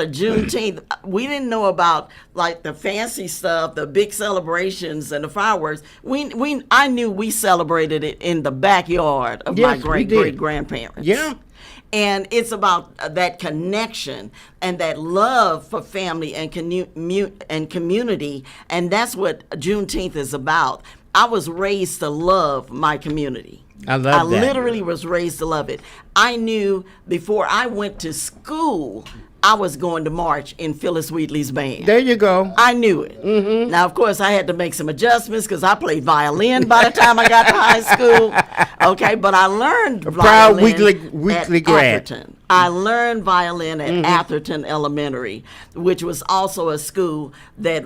Juneteenth, we didn't know about like the fancy stuff, the big celebrations and the fireworks. I knew we celebrated it in the backyard of my Yes, we great did. great grandparents. Yeah. And it's about that connection and that love for family and community, and that's what Juneteenth is about. I was raised to love my community. I love I that. literally was raised to love it. I knew before I went to school, I was going to march in Phyllis Wheatley's band. There you go. I knew it. Now, of course, I had to make some adjustments because I played violin by the time I got to high school. Okay, but I learned Proud violin weekly at grad. Atherton. I learned violin at Atherton Elementary, which was also a school that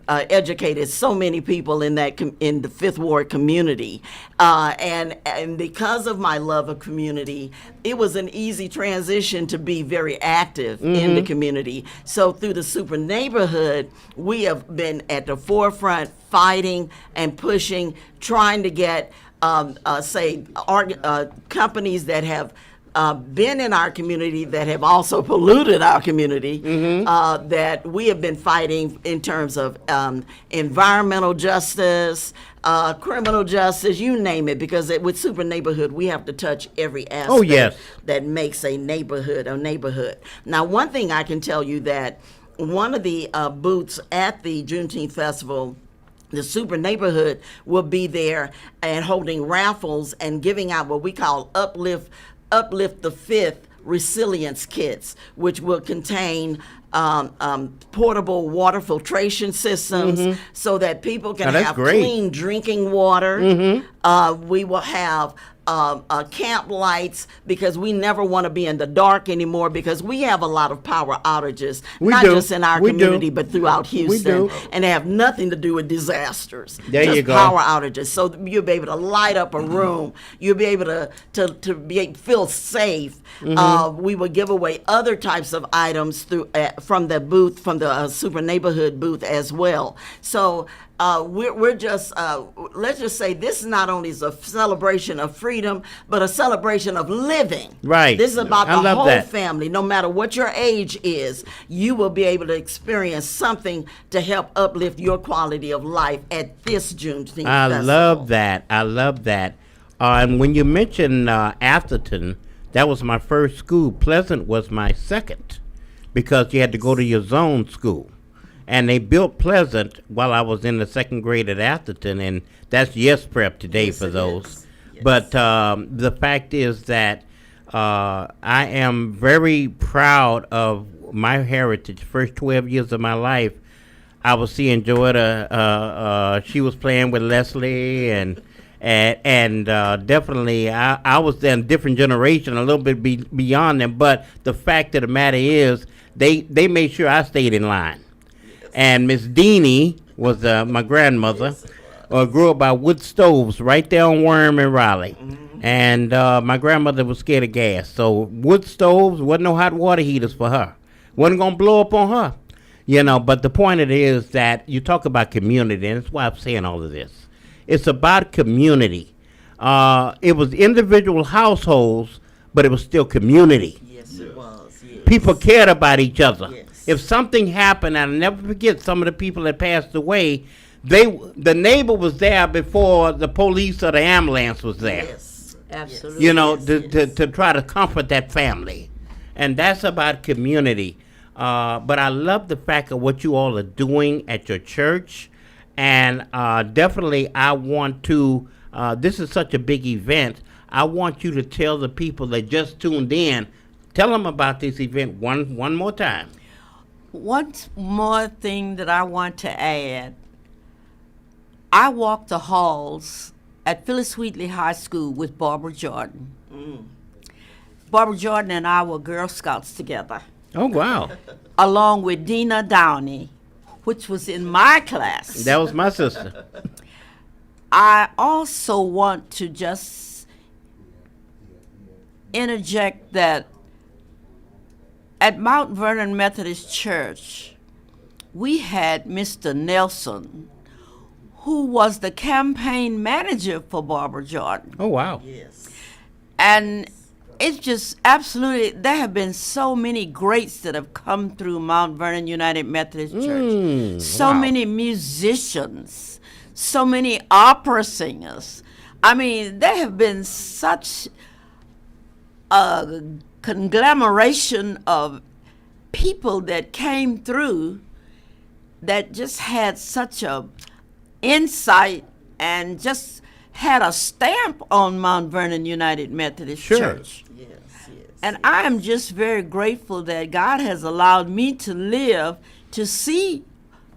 educated so many people in the Fifth Ward community, and because of my love of community, it was an easy transition to be very active in the community. So through the Super Neighborhood, we have been at the forefront, fighting and pushing, trying to get companies that have been in our community that have also polluted our community, that we have been fighting in terms of environmental justice, criminal justice, you name it, because with Super Neighborhood, we have to touch every aspect that makes a neighborhood a neighborhood. Now, one thing I can tell you that one of the booths at the Juneteenth Festival, the Super Neighborhood will be there and holding raffles and giving out what we call Uplift the Fifth resilience kits, which will contain portable water filtration systems so that people can have clean drinking water. We will have camp lights, because we never want to be in the dark anymore, because we have a lot of power outages, not just in our community, but throughout Houston. And they have nothing to do with disasters. There just you go. Power outages. So you'll be able to light up a room. You'll be able to feel safe. We will give away other types of items from the booth, from the Super Neighborhood booth as well. So we're just, let's just say this not only is a celebration of freedom, but a celebration of living. Right. This is about the whole that. family. No matter what your age is, you will be able to experience something to help uplift your quality of life at this Juneteenth festival. I love that. I love that. And when you mentioned Atherton, that was my first school. Pleasant was my second, because you had to go to your zone school. And they built Pleasant while I was in the second grade at Atherton, and that's Yes Prep today for those. Yes. But the fact is that I am very proud of my heritage. First 12 years of my life, I was seeing Joetta. She was playing with Leslie, and definitely I was in a different generation, a little bit beyond them. But the fact of the matter is, they made sure I stayed in line. And Miss Downey was my grandmother, grew up by wood stoves right there on Worm and Raleigh. And my grandmother was scared of gas. So wood stoves, wasn't no hot water heaters for her. Wasn't going to blow up on her. But the point of it is that you talk about community, and that's why I'm saying all of this. It's about community. It was individual households, but it was still community. Yes, it was. Yes. People cared about each other. Yes. If something happened, I'll never forget some of the people that passed away, the neighbor was there before the police or the ambulance was there. Yes, absolutely. To try to comfort that family. And that's about community. But I love the fact of what you all are doing at your church. And definitely I want to, this is such a big event, I want you to tell the people that just tuned in, tell them about this event one more time. One more thing that I want to add. I walked the halls at Phyllis Wheatley High School with Barbara Jordan. Barbara Jordan and I were Girl Scouts together. Oh, wow. Along with Dina Downey, which was in my class. That was my sister. I also want to just interject that at Mount Vernon Methodist Church, we had Mr. Nelson, who was the campaign manager for Barbara Jordan. Oh, wow. Yes. And it's just absolutely, there have been so many greats that have come through Mount Vernon United Methodist Church. So wow. many musicians, so many opera singers. I mean, there have been such a conglomeration of people that came through that just had such a insight and just had a stamp on Mount Vernon United Methodist Sure. Church. Yes, yes. And I am just very grateful that God has allowed me to live to see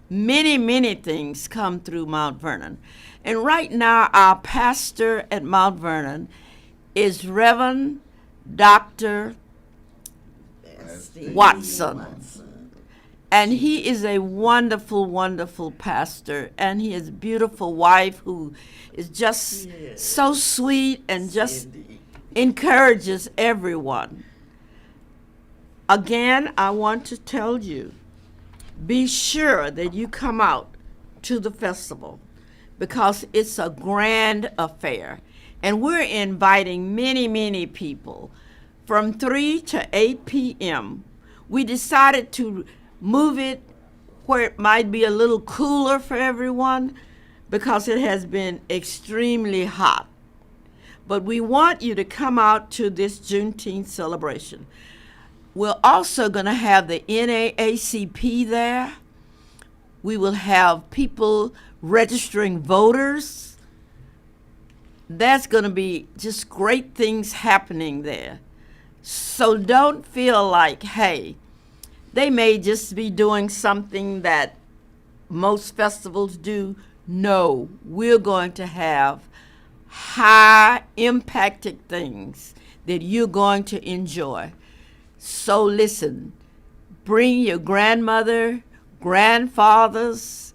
many, many things come through Mount Vernon. And right now, our pastor at Mount Vernon is Reverend Dr. Steve Watson. And he is a wonderful, wonderful pastor. And he has a beautiful wife who is just so sweet and just Indeed. encourages everyone. Again, I want to tell you, be sure that you come out to the festival because it's a grand affair. And we're inviting many, many people from 3 to 8 p.m. We decided to move it where it might be a little cooler for everyone because it has been extremely hot. But we want you to come out to this Juneteenth celebration. We're also going to have the NAACP there. We will have people registering voters. There's going to be just great things happening there. So don't feel like, hey, they may just be doing something that most festivals do. No, we're going to have high impacted things that you're going to enjoy. So listen, bring your grandmother, grandfathers,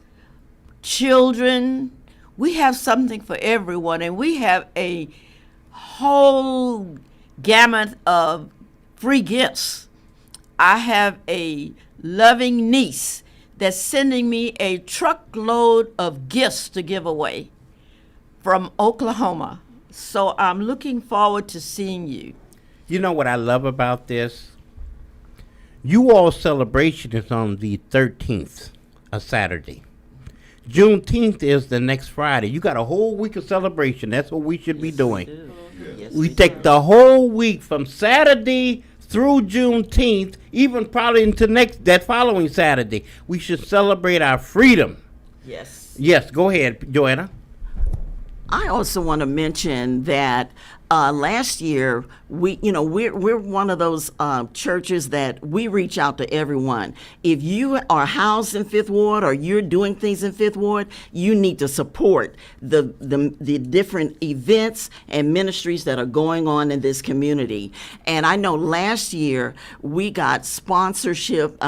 children. We have something for everyone, and we have a whole gamut of free gifts. I have a loving niece that's sending me a truckload of gifts to give away from Oklahoma. So I'm looking forward to seeing you. You know what I love about this? You all celebration is on the 13th, a Saturday. Juneteenth is the next Friday. You got a whole week of celebration. That's what we should be doing. Yes, We take the whole week from Saturday through Juneteenth, even probably into that following Saturday. We should celebrate our freedom. yes. Yes, go ahead, Joanna. I also want to mention that last year we're one of those churches that we reach out to everyone. If you are housed in Fifth Ward or you're doing things in Fifth Ward, you need to support the different events and ministries that are going on in this community. And I know last year we got sponsorship.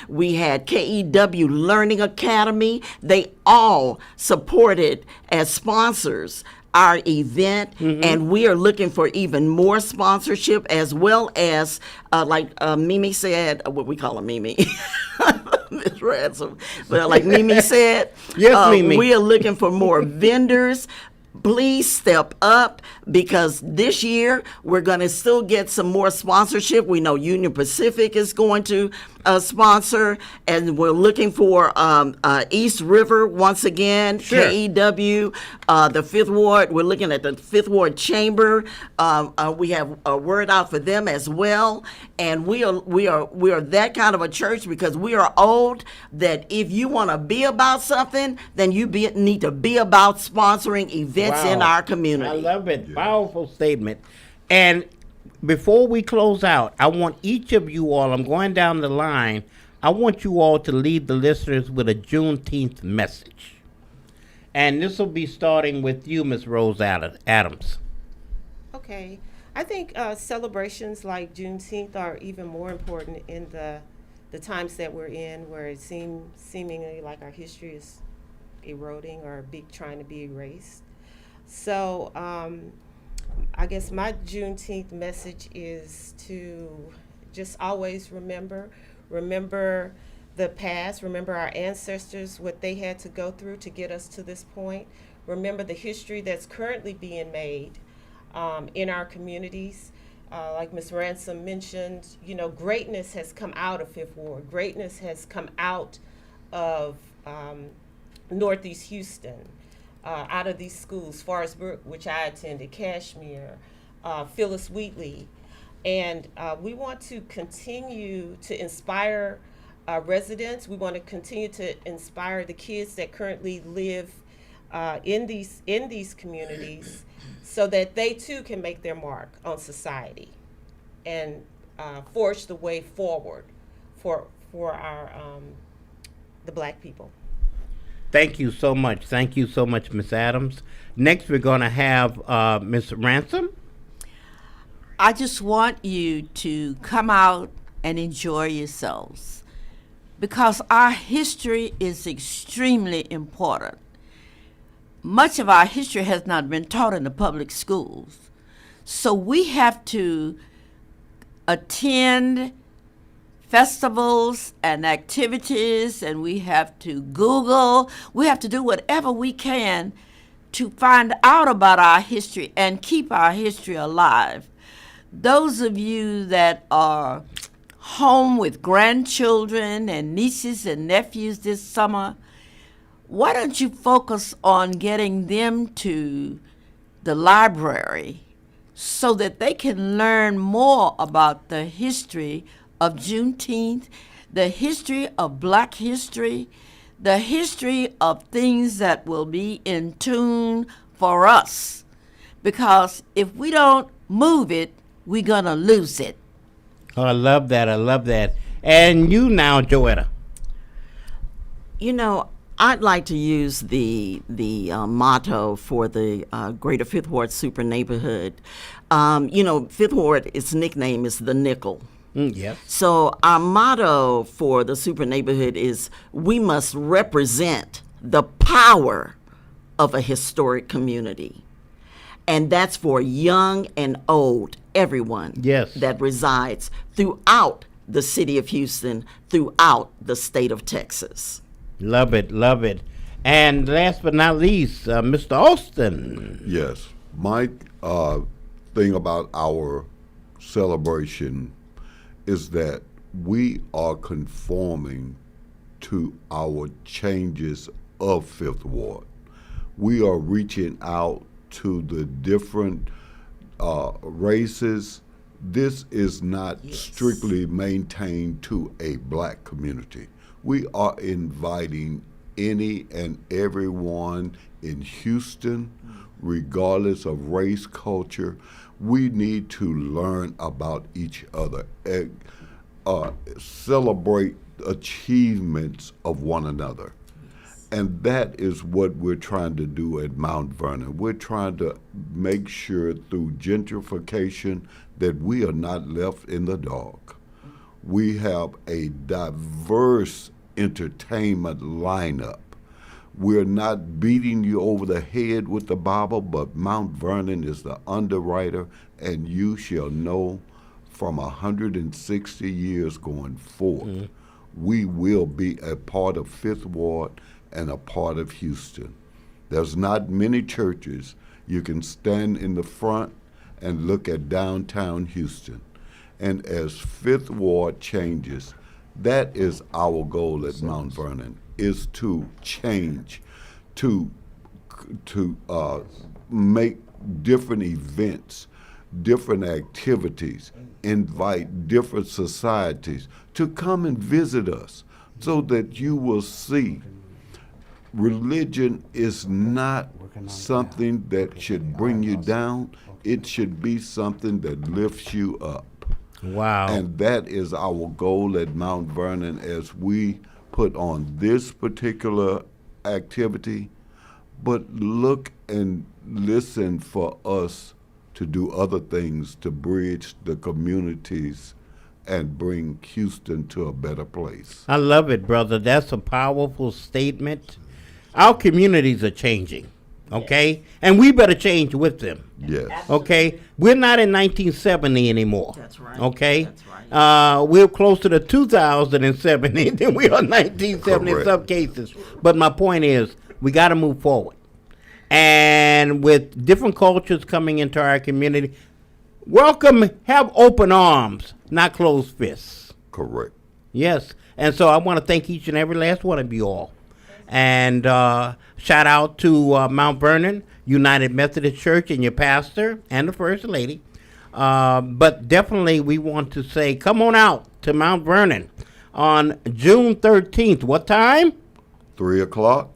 We had KEW Learning Academy. They all supported as sponsors our event, and we are looking for even more sponsorship, as well as, like Mimi said, what we call her Mimi, Miss Ransom, but like Mimi said, Yes, Mimi. we are looking for more vendors. Please step up, because this year we're going to still get some more sponsorship. We know Union Pacific is going to sponsor, and we're looking for East River once again, Sure. KEW, the Fifth Ward. We're looking at the Fifth Ward Chamber. We have a word out for them as well, and we are that kind of a church because we are old. That if you want to be about something, then you need to be about sponsoring events in Wow. our community. I love it. Powerful statement. And before we close out, I want each of you all, I'm going down the line, I want you all to leave the listeners with a Juneteenth message. And this will be starting with you, Ms. Rose Adams. Okay. I think celebrations like Juneteenth are even more important in the times that we're in, where it seemingly like our history is eroding or trying to be erased. So I guess my Juneteenth message is to just always remember remember the past, remember our ancestors, what they had to go through to get us to this point, remember the history that's currently being made in our communities. Like Ms. Ransom mentioned, you know, greatness has come out of Fifth Ward. Greatness has come out of Northeast Houston, out of these schools, Forest Brook, which I attended, Cashmere, Phyllis Wheatley. And we want to continue to inspire residents. We want to continue to inspire the kids that currently live in these communities, so that they too can make their mark on society and forge the way forward for our the Black people. Thank you so much. Thank you so much, Miss Adams. Next, we're going to have Miss Ransom. I just want you to come out and enjoy yourselves, because our history is extremely important. Much of our history has not been taught in the public schools. So we have to attend festivals and activities, and we have to Google. We have to do whatever we can to find out about our history and keep our history alive. Those of you that are home with grandchildren and nieces and nephews this summer, why don't you focus on getting them to the library so that they can learn more about the history of Juneteenth, the history of Black history, the history of things that will be in tune for us. Because if we don't move it, we're going to lose it. Oh, I love that. I love that. And you now, Joetta. You know, I'd like to use the motto for the Greater Fifth Ward Super Neighborhood. You know, Fifth Ward, its nickname is the Nickel. Yes. So our motto for the Super Neighborhood is, we must represent the power of a historic community. And that's for young and old, everyone Yes. that resides throughout the city of Houston, throughout the state of Texas. Love it, love it. And last but not least, Mr. Austin. Yes. My thing about our celebration is that we are conforming to our changes of Fifth Ward. We are reaching out to the different races. This is not strictly maintained to a Black community. We are inviting any and everyone in Houston, regardless of race, culture. We need to learn about each other, celebrate achievements of one another. And that is what we're trying to do at Mount Vernon. We're trying to make sure through gentrification that we are not left in the dark. We have a diverse entertainment lineup. We're not beating you over the head with the Bible, but Mount Vernon is the underwriter, and you shall know from 160 years going forward, we will be a part of Fifth Ward and a part of Houston. There's not many churches. You can stand in the front and look at downtown Houston. And as Fifth Ward changes, that is our goal at Mount Vernon, is to change, to make different events, different activities, invite different societies to come and visit us so that you will see religion is not something that should bring you down. It should be something that lifts you up. Wow. And that is our goal at Mount Vernon as we put on this particular activity. But look and listen for us to do other things to bridge the communities and bring Houston to a better place. I love it, brother. That's a powerful statement. Our communities are changing. Okay? And we better change with them. Yes. Okay? We're not in 1970 anymore. That's right. Okay? That's right. We're closer to 2070 than we are 1970 in Correct. some cases. But my point is, we got to move forward. And with different cultures coming into our community, welcome, have open arms, not closed fists. Correct. Yes. And so I want to thank each and every last one of you all. And shout out to Mount Vernon United Methodist Church and your pastor and the First Lady. But definitely we want to say, come on out to Mount Vernon on June 13th. What time? 3 o'clock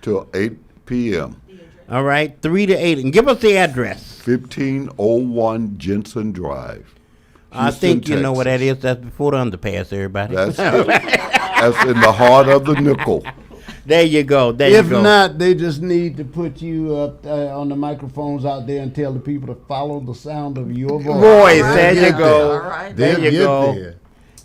till 8 p.m. All right, 3 to 8. And give us the address. 1501 Jensen Drive. I Houston, think you know what that Texas. is. That's before the underpass, everybody. That's in the heart of the nickel. There you go. There If you go. not, they just need to put you up on the microphones out there and tell the people to follow the sound of your voice. Voice, All there right. you go. All right. There They'll you get go. there.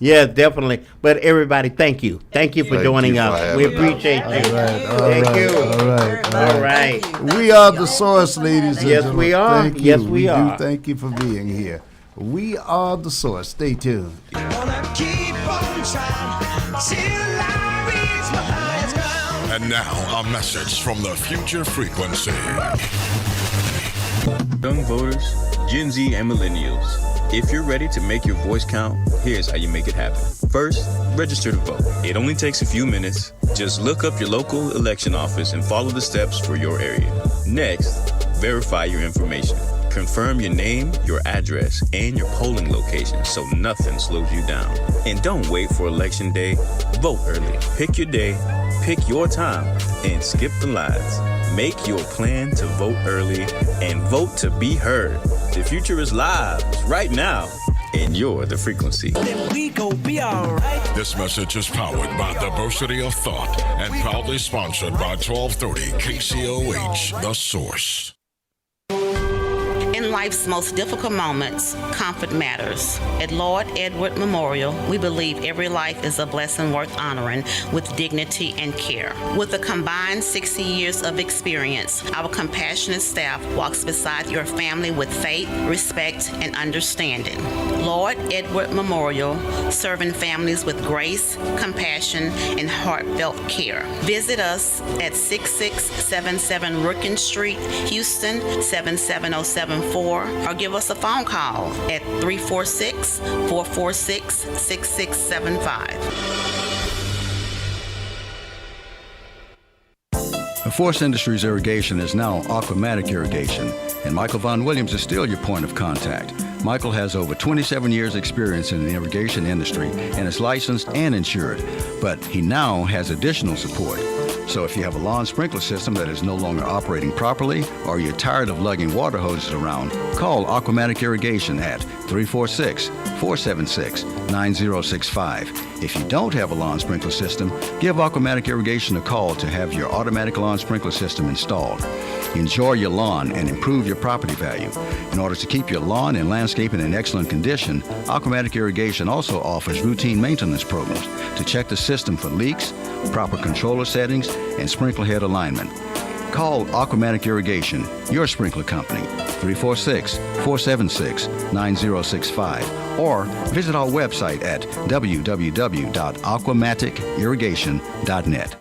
Yeah, definitely. But everybody, thank you. Thank you for Thank joining you for us. having We us. appreciate you. All right, Thank all right, you. all right, All right. We are the source, ladies and Yes, gentlemen. we are. Thank you. Yes, we are. do thank you for being here. We are the source. Stay tuned. Gonna keep on trying till I reach my highest ground. And now, a message from the future frequency. Young voters, Gen Z, and millennials. If you're ready to make your voice count, here's how you make it happen. First, register to vote. It only takes a few minutes. Just look up your local election office and follow the steps for your area. Next, verify your information. Confirm your name, your address, and your polling location so nothing slows you down. And don't wait for election day. Vote early. Pick your day, pick your time, and skip the lines. Make your plan to vote early and vote to be heard. The future is live right now, and you're the frequency. Then we gon' be alright. This message is powered by Diversity of Thought and proudly sponsored by 1230 KCOH, The Source. In life's most difficult moments, comfort matters. At Lord Edward Memorial, we believe every life is a blessing worth honoring with dignity and care. With a combined 60 years of experience, our compassionate staff walks beside your family with faith, respect, and understanding. Lord Edward Memorial, serving families with grace, compassion, and heartfelt care. Visit us at 6677 Rookin Street, Houston 77074, or give us a phone call at 346-446-6675. Force Industries Irrigation is now Aquamatic Irrigation, and Michael Von Williams is still your point of contact. Michael has over 27 years experience in the irrigation industry and is licensed and insured, but he now has additional support. So if you have a lawn sprinkler system that is no longer operating properly, or you're tired of lugging water hoses around, call Aquamatic Irrigation at 346-476-9065. If you don't have a lawn sprinkler system, give Aquamatic Irrigation a call to have your automatic lawn sprinkler system installed. Enjoy your lawn and improve your property value. In order to keep your lawn and landscaping in excellent condition, Aquamatic Irrigation also offers routine maintenance programs to check the system for leaks, proper controller settings, and sprinkler head alignment. Call Aquamatic Irrigation, your sprinkler company, 346-476-9065, or visit our website at www.aquamaticirrigation.net.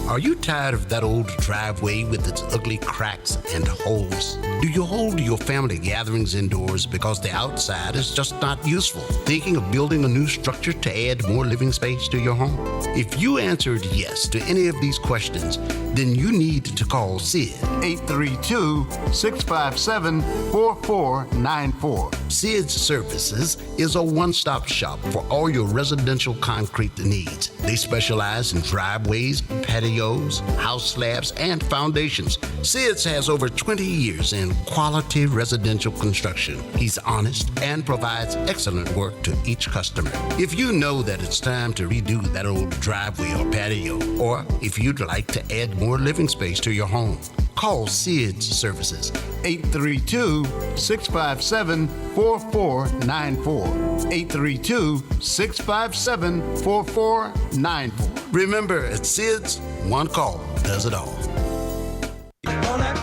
Are you tired of that old driveway with its ugly cracks and holes? Do you hold your family gatherings indoors because the outside is just not useful? Thinking of building a new structure to add more living space to your home? If you answered yes to any of these questions, then you need to call Sid. 832-657-4494. Sid's Services is a one-stop shop for all your residential concrete needs. They specialize in driveways, patios, house slabs, and foundations. Sid's has over 20 years in quality residential construction. He's honest and provides excellent work to each customer. If you know that it's time to redo that old driveway or patio, or if you'd like to add more living space to your home, call Sid's Services. 832-657-4494. 832-657-4494. Remember, at Sid's, one call does it all. Gonna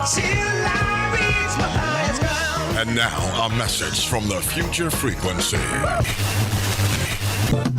till I reach my highest ground. And now, a message from the future frequency.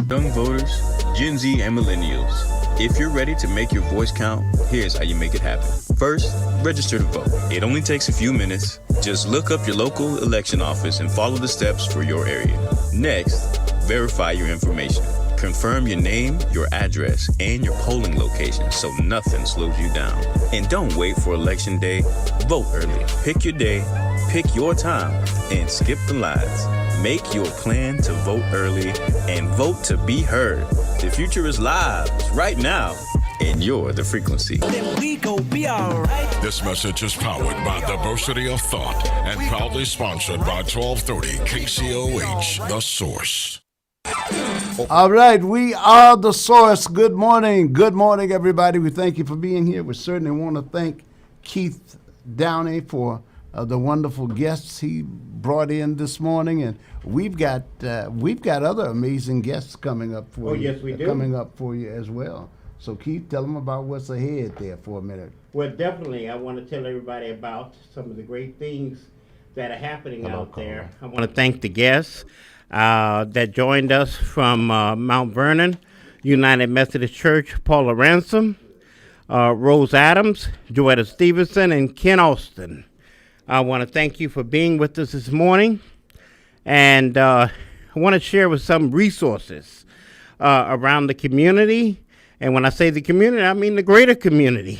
Young voters, Gen Z, and millennials, if you're ready to make your voice count, here's how you make it happen. First, register to vote. It only takes a few minutes. Just look up your local election office and follow the steps for your area. Next, verify your information. Confirm your name, your address, and your polling location so nothing slows you down. And don't wait for election day. Vote early. Pick your day, pick your time, and skip the lines. Make your plan to vote early and vote to be heard. The future is live right now, and you're the frequency. Then we gon' be alright. This message is powered by Diversity of Thought and proudly sponsored by 1230 KCOH, The Source. All right, we are The Source. Good morning. Good morning, everybody. We thank you for being here. We certainly want to thank Keith Downey for the wonderful guests he brought in this morning, and we've got other amazing guests coming up for you. Yes, we do. Coming up for you as well. So Keith, tell them about what's ahead there for a minute. Well, definitely, I want to tell everybody about some of the great things that are happening out there. I want to thank the guests that joined us from Mount Vernon, United Methodist Church, Paula Ransom, Rose Adams, Joetta Stevenson, and Ken Austin. I want to thank you for being with us this morning, and I want to share with some resources around the community, and when I say the community, I mean the greater community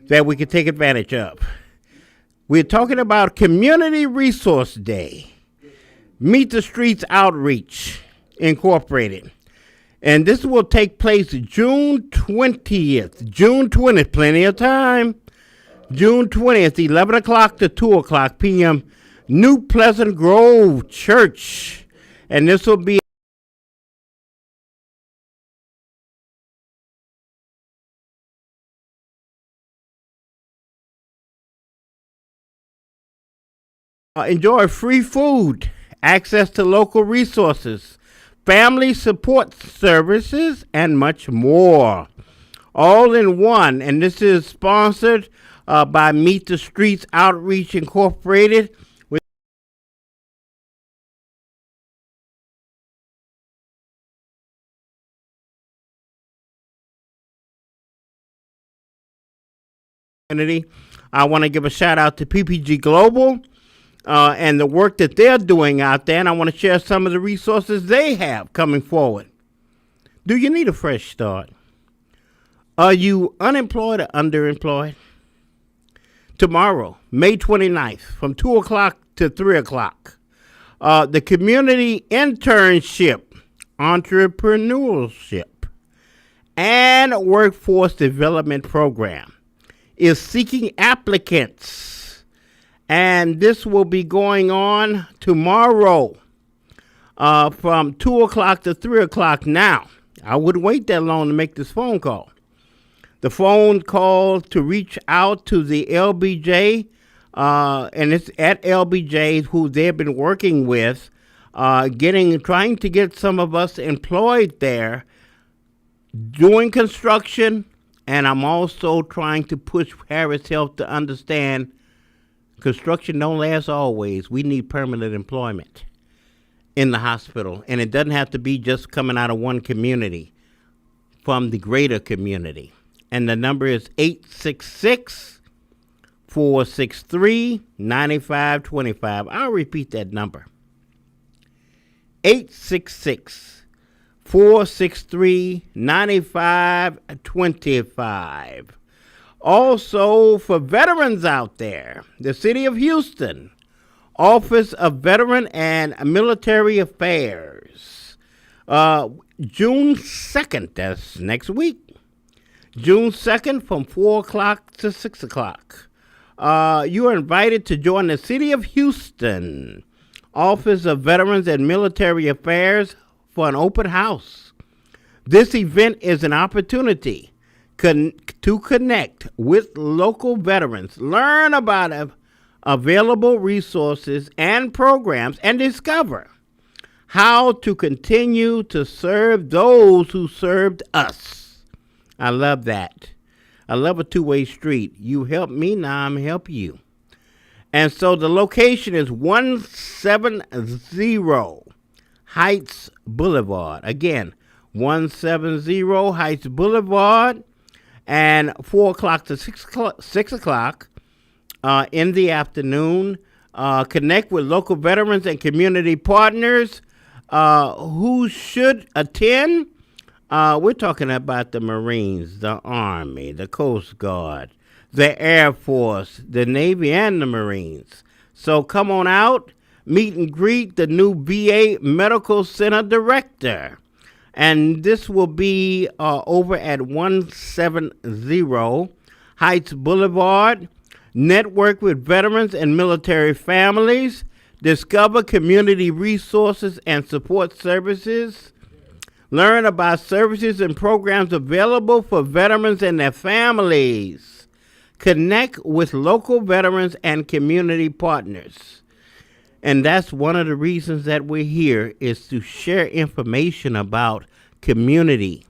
that we can take advantage of. We're talking about Community Resource Day, Meet the Streets Outreach Incorporated, and this will take place June 20th. June 20th, plenty of time. June 20th, 11 o'clock to 2 o'clock p.m., New Pleasant Grove Church. And this will be enjoy free food, access to local resources, family support services, and much more. All in one. And this is sponsored by Meet the Streets Outreach Incorporated. I want to give a shout out to PPG Global and the work that they're doing out there, and I want to share some of the resources they have coming forward. Do you need a fresh start? Are you unemployed or underemployed? Tomorrow, May 29th, from 2 o'clock to 3 o'clock, the Community Internship, Entrepreneurship, and Workforce Development Program is seeking applicants. And this will be going on tomorrow from 2 o'clock to 3 o'clock. Now, I wouldn't wait that long to make this phone call. The phone call to reach out to the LBJ, and it's at LBJ, who they've been working with, trying to get some of us employed there, doing construction, and I'm also trying to push Harris Health to understand construction don't last always. We need permanent employment in the hospital, and it doesn't have to be just coming out of one community, from the greater community. And the number is 866-463-9525. I'll repeat that number. 866-463-9525. Also, for veterans out there, the City of Houston, Office of Veteran and Military Affairs, June 2nd, that's next week. June 2nd from 4 o'clock to 6 o'clock. You are invited to join the City of Houston Office of Veterans and Military Affairs for an open house. This event is an opportunity to connect with local veterans, learn about available resources and programs, and discover how to continue to serve those who served us. I love that. I love a two-way street. You help me, now I'm help you. And so the location is 170 Heights Boulevard. Again, 170 Heights Boulevard, and 4 o'clock to 6 o'clock in the afternoon. Connect with local veterans and community partners who should attend. We're talking about the Marines, the Army, the Coast Guard, the Air Force, the Navy, and the Marines. So come on out, meet and greet the new VA Medical Center Director. And this will be over at 170 Heights Boulevard. Network with veterans and military families. Discover community resources and support services. Learn about services and programs available for veterans and their families. Connect with local veterans and community partners. And that's one of the reasons that we're here, is to share information about community.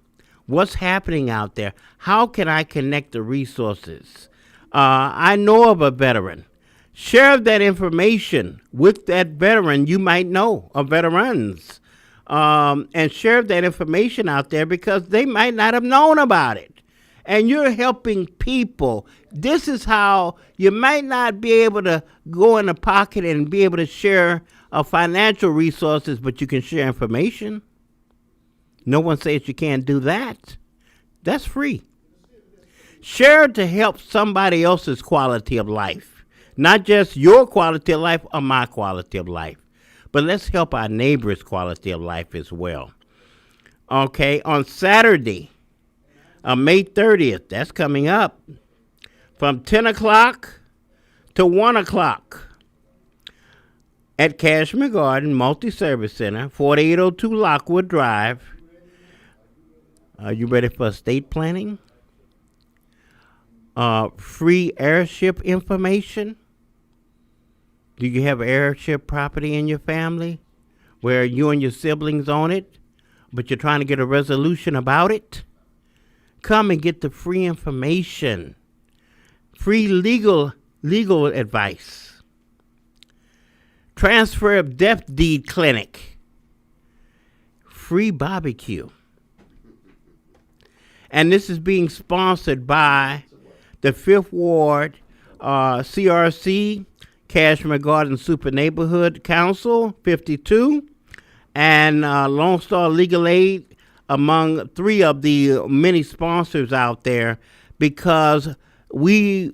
What's happening out there? How can I connect the resources? I know of a veteran. Share that information with that veteran you might know, or veterans. And share that information out there, because they might not have known about it. And you're helping people. This is how you might not be able to go in the pocket and be able to share financial resources, but you can share information. No one says you can't do that. That's free. Share to help somebody else's quality of life. Not just your quality of life or my quality of life, but let's help our neighbor's quality of life as well. Okay, on Saturday, May 30th, that's coming up, from 10 o'clock to 1 o'clock at Cashmere Garden Multi-Service Center, 4802 Lockwood Drive. Are you ready for estate planning? Free airship information. Do you have airship property in your family where you and your siblings own it, but you're trying to get a resolution about it? Come and get the free information. Free legal advice. Transfer of death deed clinic. Free barbecue. And this is being sponsored by the 5th Ward CRC, Cashmere Garden Super Neighborhood Council, 52, and Lone Star Legal Aid, among 3 of the many sponsors out there, because we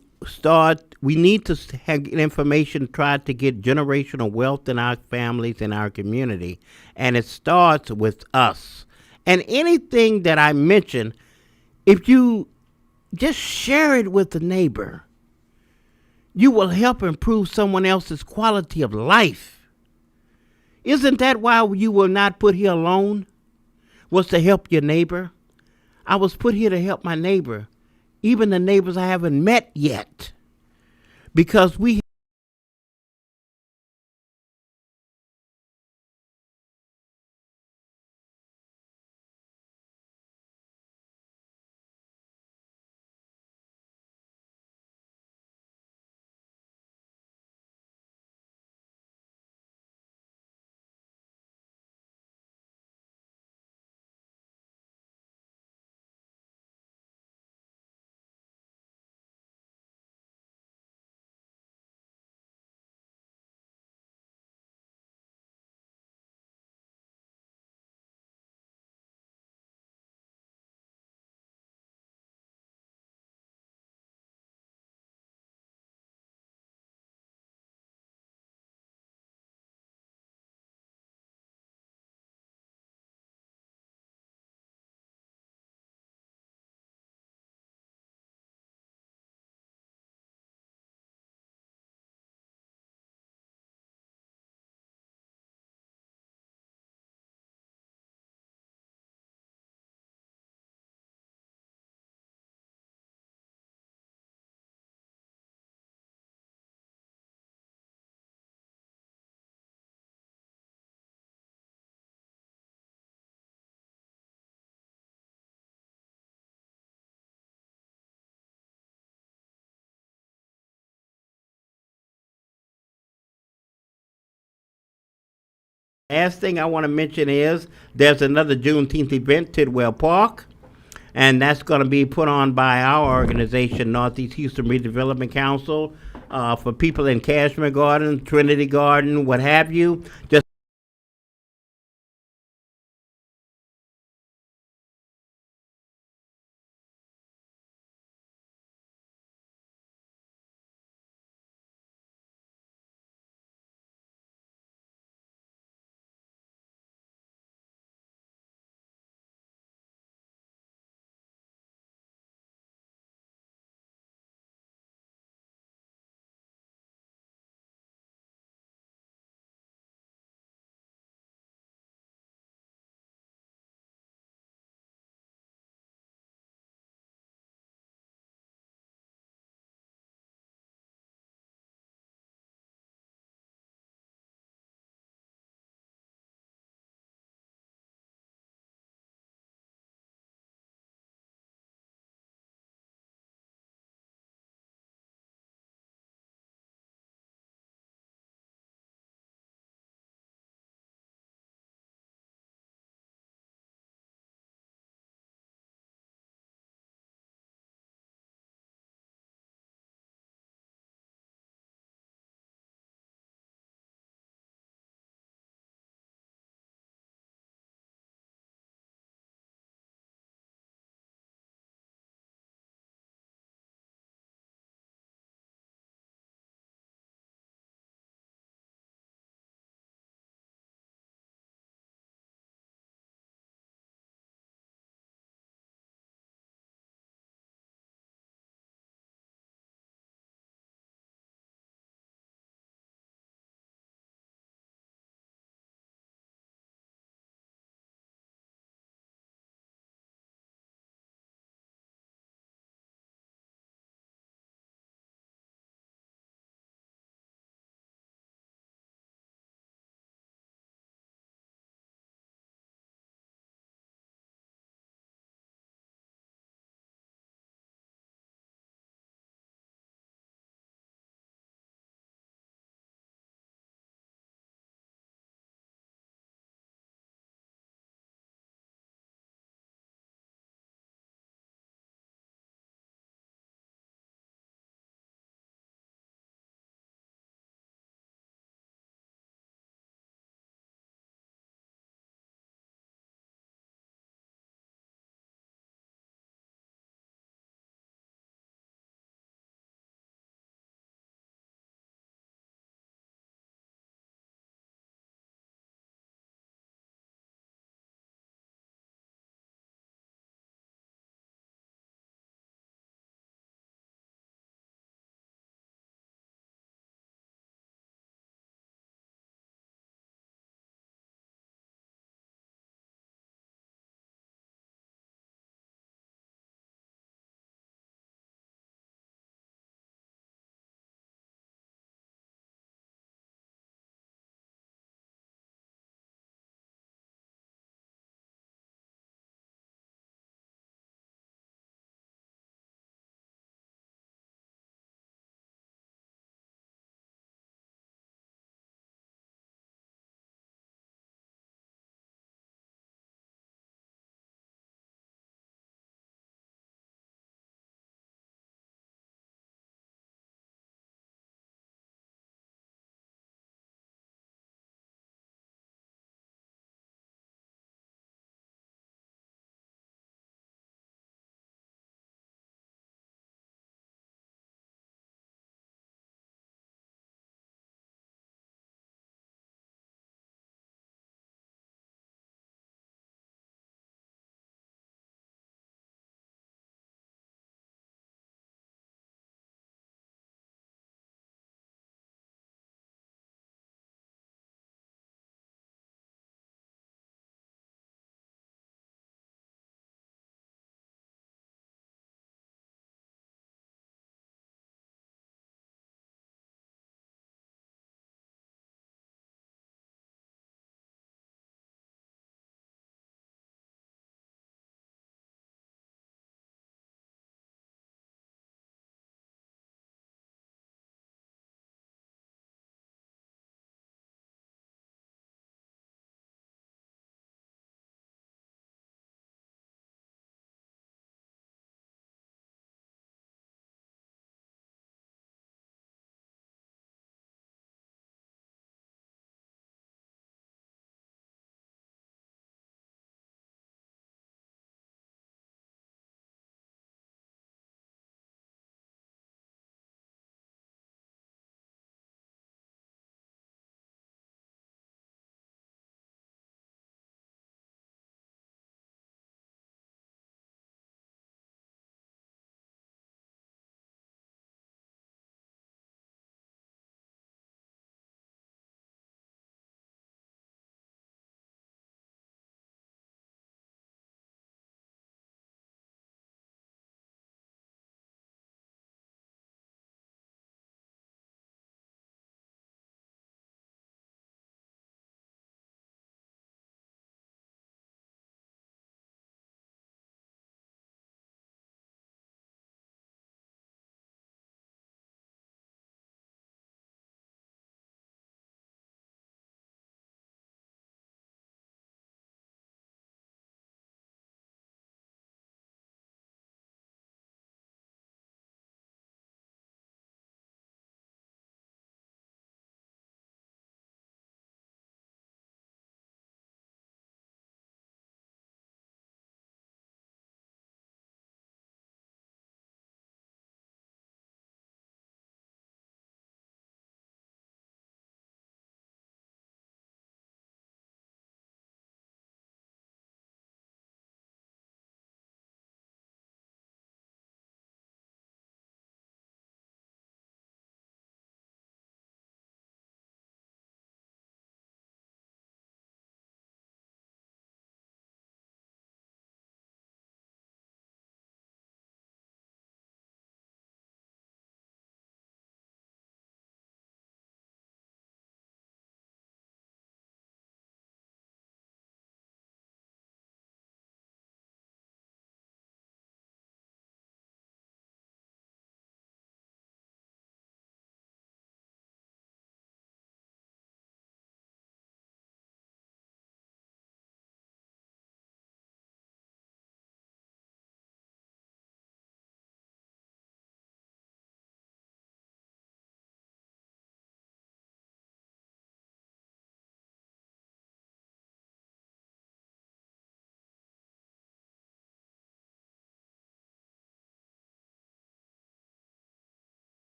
need to have information, try to get generational wealth in our families, in our community, and it starts with us. And anything that I mention, if you just share it with the neighbor, you will help improve someone else's quality of life. Isn't that why you were not put here alone? Was to help your neighbor? I was put here to help my neighbor, even the neighbors I haven't met yet, because we Last thing I want to mention is there's another Juneteenth event, Tidwell Park, and that's going to be put on by our organization, Northeast Houston Redevelopment Council, for people in Cashmere Garden, Trinity Garden, what have you. Just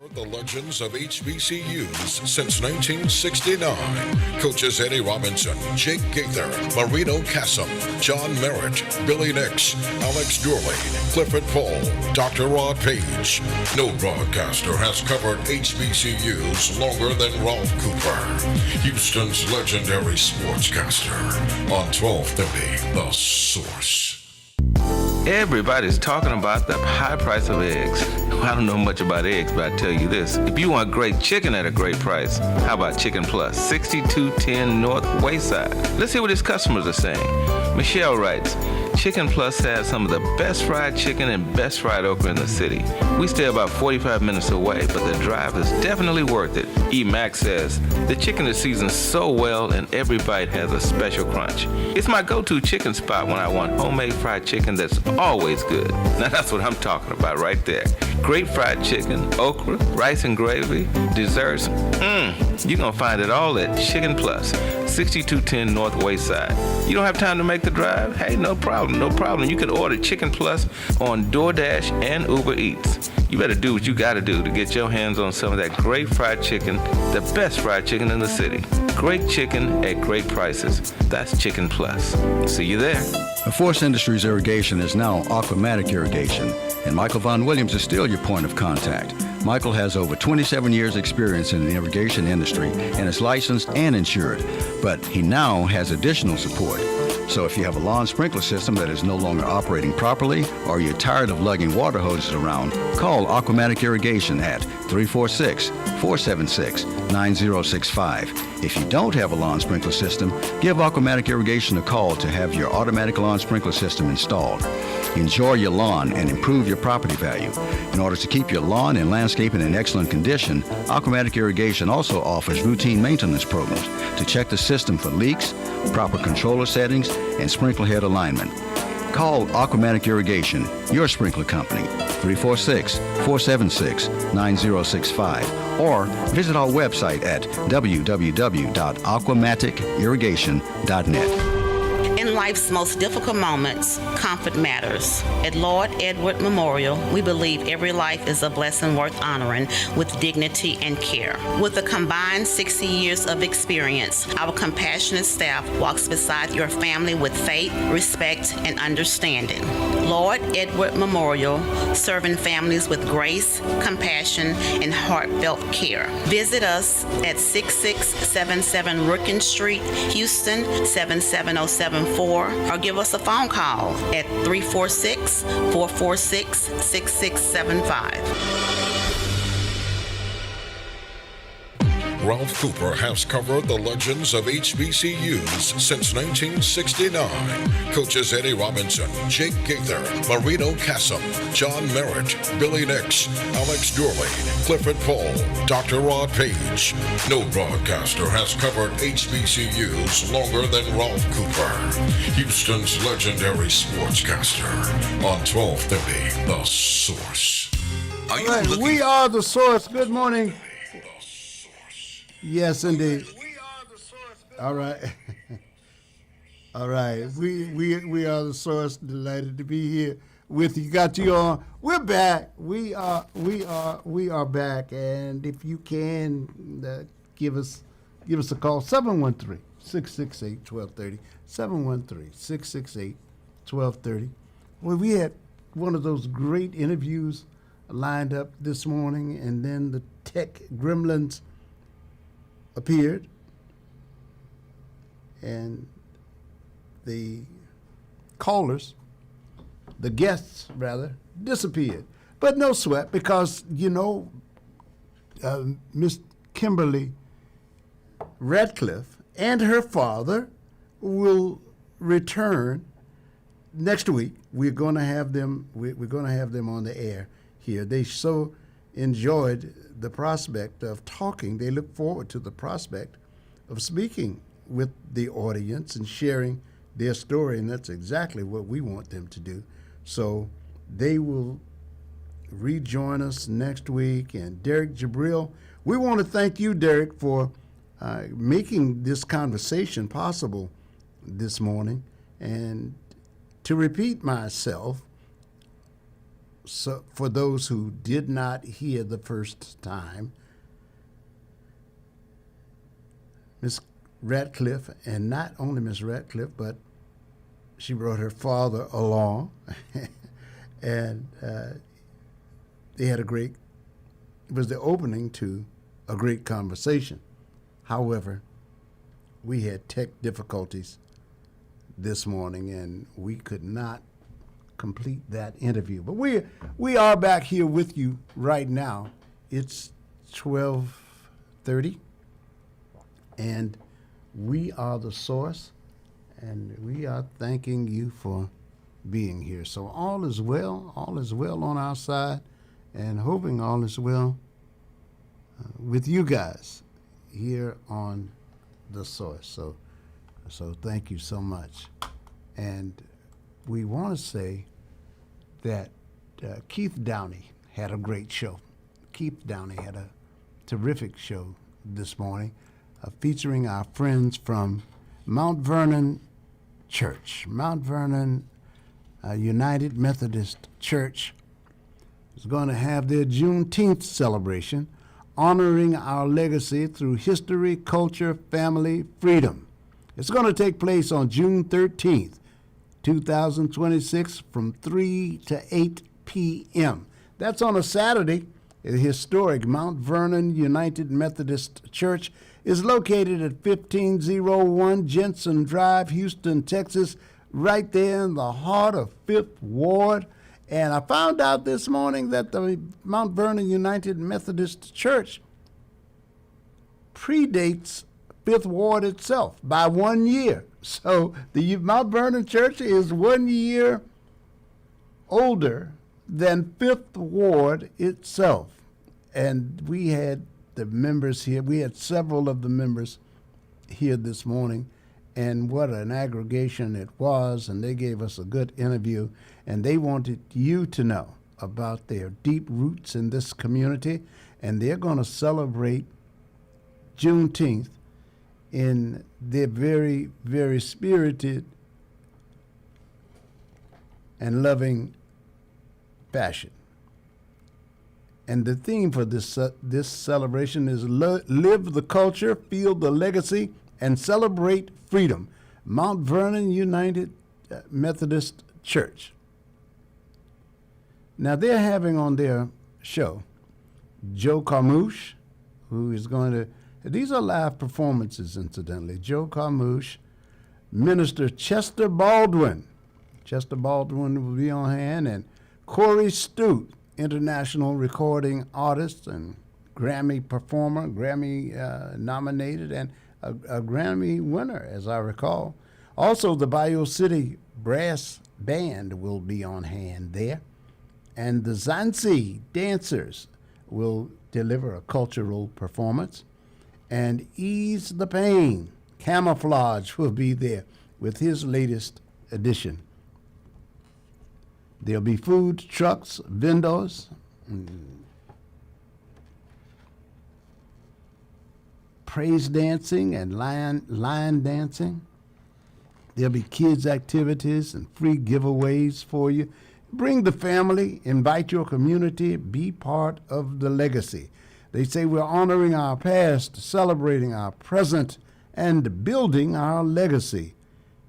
The legends of HBCUs since 1969. Coaches Eddie Robinson, Jake Gaither, Marino Cassim, John Merritt, Billy Nix, Alex Durley, Clifford Paul, Dr. Rod Page. No broadcaster has covered HBCUs longer than Ralph Cooper, Houston's legendary sportscaster, on 1230 The Source. Everybody's talking about the high price of eggs. Well, I don't know much about eggs, but I tell you this. If you want great chicken at a great price, how about Chicken Plus, 6210 North Wayside? Let's hear what his customers are saying. Michelle writes, Chicken Plus has some of the best fried chicken and best fried okra in the city. We stay about 45 minutes away, but the drive is definitely worth it. E. Max says, the chicken is seasoned so well and every bite has a special crunch. It's my go-to chicken spot when I want homemade fried chicken that's always good. Now that's what I'm talking about right there. Great fried chicken, okra, rice and gravy, desserts. You're gonna find it all at Chicken Plus, 6210 North Wayside. You don't have time to make the drive? Hey, no problem, no problem. You can order Chicken Plus on DoorDash and Uber Eats. You better do what you gotta do to get your hands on some of that great fried chicken, the best fried chicken in the city. Great chicken at great prices. That's Chicken Plus. See you there. Forest Industries Irrigation is now Aquamatic Irrigation, and Michael Von Williams is still your point of contact. Michael has over 27 years experience in the irrigation industry and is licensed and insured, but he now has additional support. So if you have a lawn sprinkler system that is no longer operating properly or you're tired of lugging water hoses around, call Aquamatic Irrigation at 346-476-9065. If you don't have a lawn sprinkler system, give Aquamatic Irrigation a call to have your automatic lawn sprinkler system installed. Enjoy your lawn and improve your property value. In order to keep your lawn and landscaping in excellent condition, Aquamatic Irrigation also offers routine maintenance programs to check the system for leaks, proper controller settings, and sprinkler head alignment. Call Aquamatic Irrigation, your sprinkler company, 346-476-9065, or visit our website at www.aquamaticirrigation.net. In life's most difficult moments, comfort matters. At Lord Edward Memorial, we believe every life is a blessing worth honoring with dignity and care. With a combined 60 years of experience, our compassionate staff walks beside your family with faith, respect, and understanding. Lord Edward Memorial, serving families with grace, compassion, and heartfelt care. Visit us at 6677 Rookin Street, Houston, 77074, or give us a phone call at 346-446-6675. Ralph Cooper has covered the legends of HBCUs since 1969. Coaches Eddie Robinson, Jake Gaither, Marino Cassim, John Merritt, Billy Nix, Alex Durley, Clifford Paul, Dr. Rod Page. No broadcaster has covered HBCUs longer than Ralph Cooper, Houston's legendary sportscaster, on 1230 The Source. All right, we are the source. Good morning. Yes, indeed. All right. All right. We are the source. Delighted to be here with you. Got you on. We're back. We are back. And if you can give us a call, 713-668-1230. 713-668-1230. Well, we had one of those great interviews lined up this morning, and then the tech gremlins appeared, and the callers, the guests rather, disappeared. But no sweat, because Miss Kimberly Radcliffe and her father will return next week. We're going to have them. We're going to have them on the air here. They so enjoyed the prospect of talking. They look forward to the prospect of speaking with the audience and sharing their story, and that's exactly what we want them to do. So they will rejoin us next week. And Derek Jabril, we want to thank you, Derek, for making this conversation possible this morning. And to repeat myself, so for those who did not hear the first time, Miss Ratcliffe, and not only Miss Ratcliffe, but she brought her father along, and they had it was the opening to a great conversation. However, we had tech difficulties this morning, and we could not complete that interview. But we are back here with you right now. It's 12:30, and we are the source, and we are thanking you for being here. So all is well on our side, and hoping all is well with you guys here on the source. So thank you so much. And we want to say that Keith Downey had a great show. Keith Downey had a terrific show this morning, featuring our friends from Mount Vernon Church. Mount Vernon United Methodist Church is going to have their Juneteenth celebration, honoring our legacy through history, culture, family, freedom. It's going to take place on June 13th, 2026, from 3 to 8 p.m. That's on a Saturday. The historic Mount Vernon United Methodist Church is located at 1501 Jensen Drive, Houston, Texas, right there in the heart of 5th Ward. And I found out this morning that the Mount Vernon United Methodist Church predates 5th Ward itself by 1 year. So the Mount Vernon Church is 1 year older than 5th Ward itself. And we had the members here. We had several of the members here this morning, and what an aggregation it was, and they gave us a good interview, and they wanted you to know about their deep roots in this community, and they're going to celebrate Juneteenth in their very, very spirited and loving fashion. And the theme for this celebration is live the culture, feel the legacy, and celebrate freedom. Mount Vernon United Methodist Church. Now they're having on their show Joe Carmouche, who is going to, these are live performances incidentally, Joe Carmouche, Minister Chester Baldwin. Chester Baldwin will be on hand, and Corey Stute, international recording artist and Grammy performer, Grammy nominated, and a Grammy winner, as I recall. Also, the Bayou City Brass Band will be on hand there, and the Zanzi Dancers will deliver a cultural performance, and Ease the Pain, Camouflage, will be there with his latest edition. There'll be food trucks, vendors, praise dancing and lion dancing. There'll be kids' activities and free giveaways for you. Bring the family, invite your community, be part of the legacy. They say we're honoring our past, celebrating our present, and building our legacy.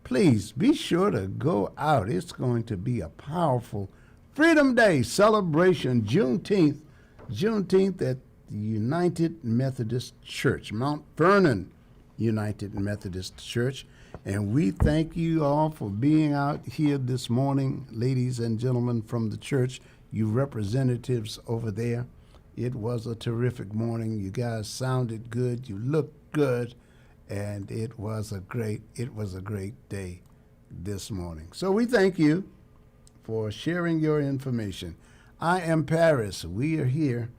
Please be sure to go out. It's going to be a powerful Freedom Day celebration, Juneteenth at the United Methodist Church, Mount Vernon United Methodist Church. And we thank you all for being out here this morning, ladies and gentlemen from the church, you representatives over there. It was a terrific morning. You guys sounded good. You looked good. And it was a great day this morning. So we thank you for sharing your information. I am Paris. We are here,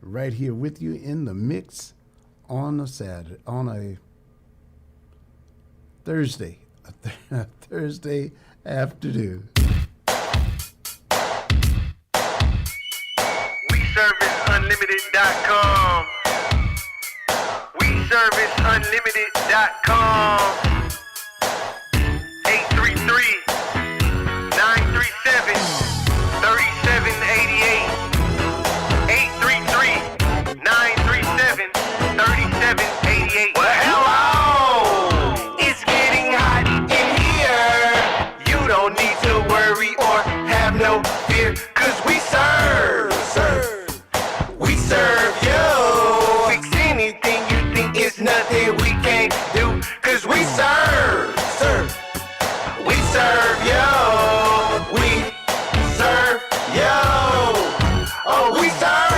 right here with you in the mix on a Thursday afternoon. WeServiceUnlimited.com. WeServiceUnlimited.com. 833-937-3780. 3788. Well, hello! It's getting hot in here. You don't need to worry or have no fear, cause we serve. We serve you. Fix anything you think is nothing we can't do, cause we serve. We serve you. We serve you. Oh, we serve.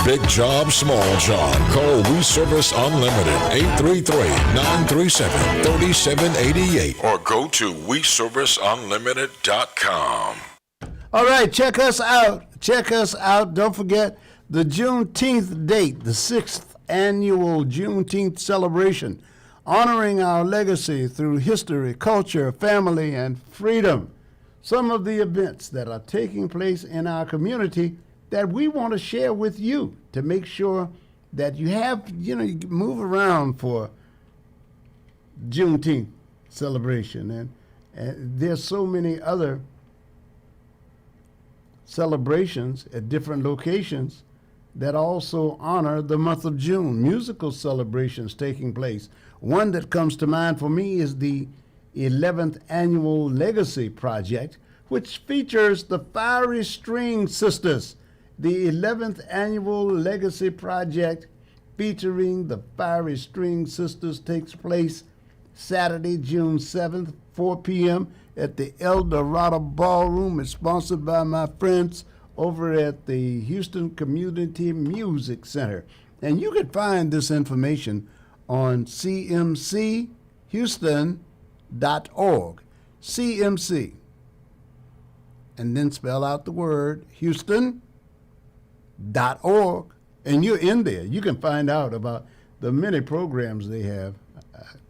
Big job, small job. Call We Service Unlimited 833-937-3788 or go to WeServiceUnlimited.com. All right, check us out. Check us out. Don't forget the Juneteenth date, the 6th annual Juneteenth celebration, honoring our legacy through history, culture, family, and freedom. Some of the events that are taking place in our community that we want to share with you to make sure that you have, you move around for Juneteenth celebration. And there's so many other celebrations at different locations that also honor the month of June. Musical celebrations taking place. One that comes to mind for me is the 11th Annual Legacy Project, which features the Fiery String Sisters. The 11th Annual Legacy Project featuring the Fiery String Sisters takes place Saturday, June 7th, 4 p.m. at the El Dorado Ballroom. It's sponsored by my friends over at the Houston Community Music Center. And you can find this information on cmchouston.org. CMC. And then spell out the word Houston.org. And you're in there. You can find out about the many programs they have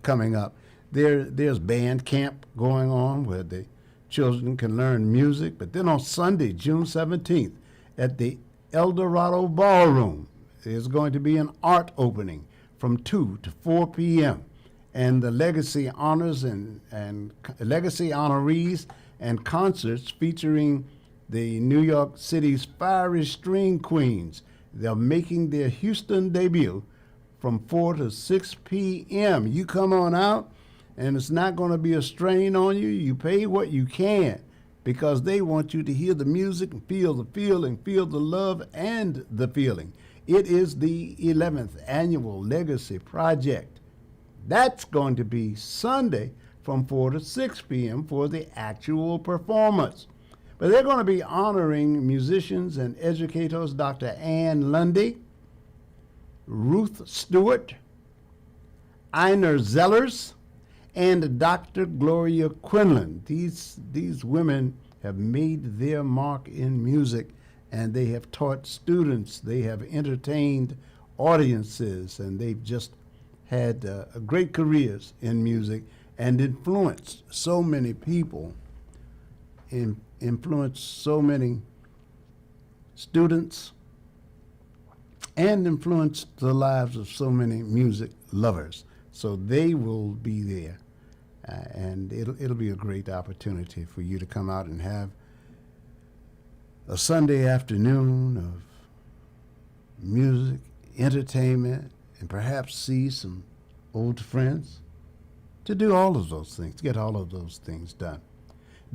coming up. There's band camp going on where the children can learn music. But then on Sunday, June 17th, at the El Dorado Ballroom, there's going to be an art opening from 2 to 4 p.m. And the legacy honors and legacy honorees and concerts featuring the New York City's Fiery String Queens. They're making their Houston debut from 4 to 6 p.m. You come on out, and it's not going to be a strain on you. You pay what you can because they want you to hear the music and feel the feeling, feel the love and the feeling. It is the 11th Annual Legacy Project. That's going to be Sunday from 4 to 6 p.m. for the actual performance. But they're going to be honoring musicians and educators Dr. Ann Lundy, Ruth Stewart, Einer Zellers, and Dr. Gloria Quinlan. These women have made their mark in music, and they have taught students, they have entertained audiences, and they've just had great careers in music and influenced so many people, influenced so many students, and influenced the lives of so many music lovers. So they will be there, and it'll be a great opportunity for you to come out and have a Sunday afternoon of music, entertainment, and perhaps see some old friends, to do all of those things, to get all of those things done.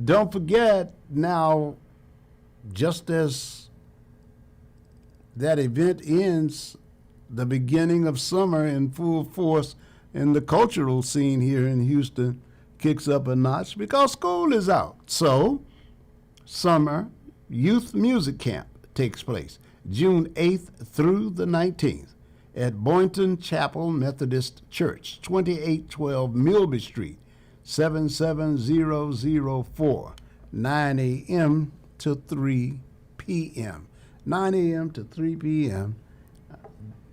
Don't forget now, just as that event ends, the beginning of summer in full force in the cultural scene here in Houston kicks up a notch because school is out. So, Summer Youth Music Camp takes place June 8th through the 19th at Boynton Chapel Methodist Church, 2812 Milby Street, 77004, 9 a.m. to 3 p.m. 9 a.m. to 3 p.m.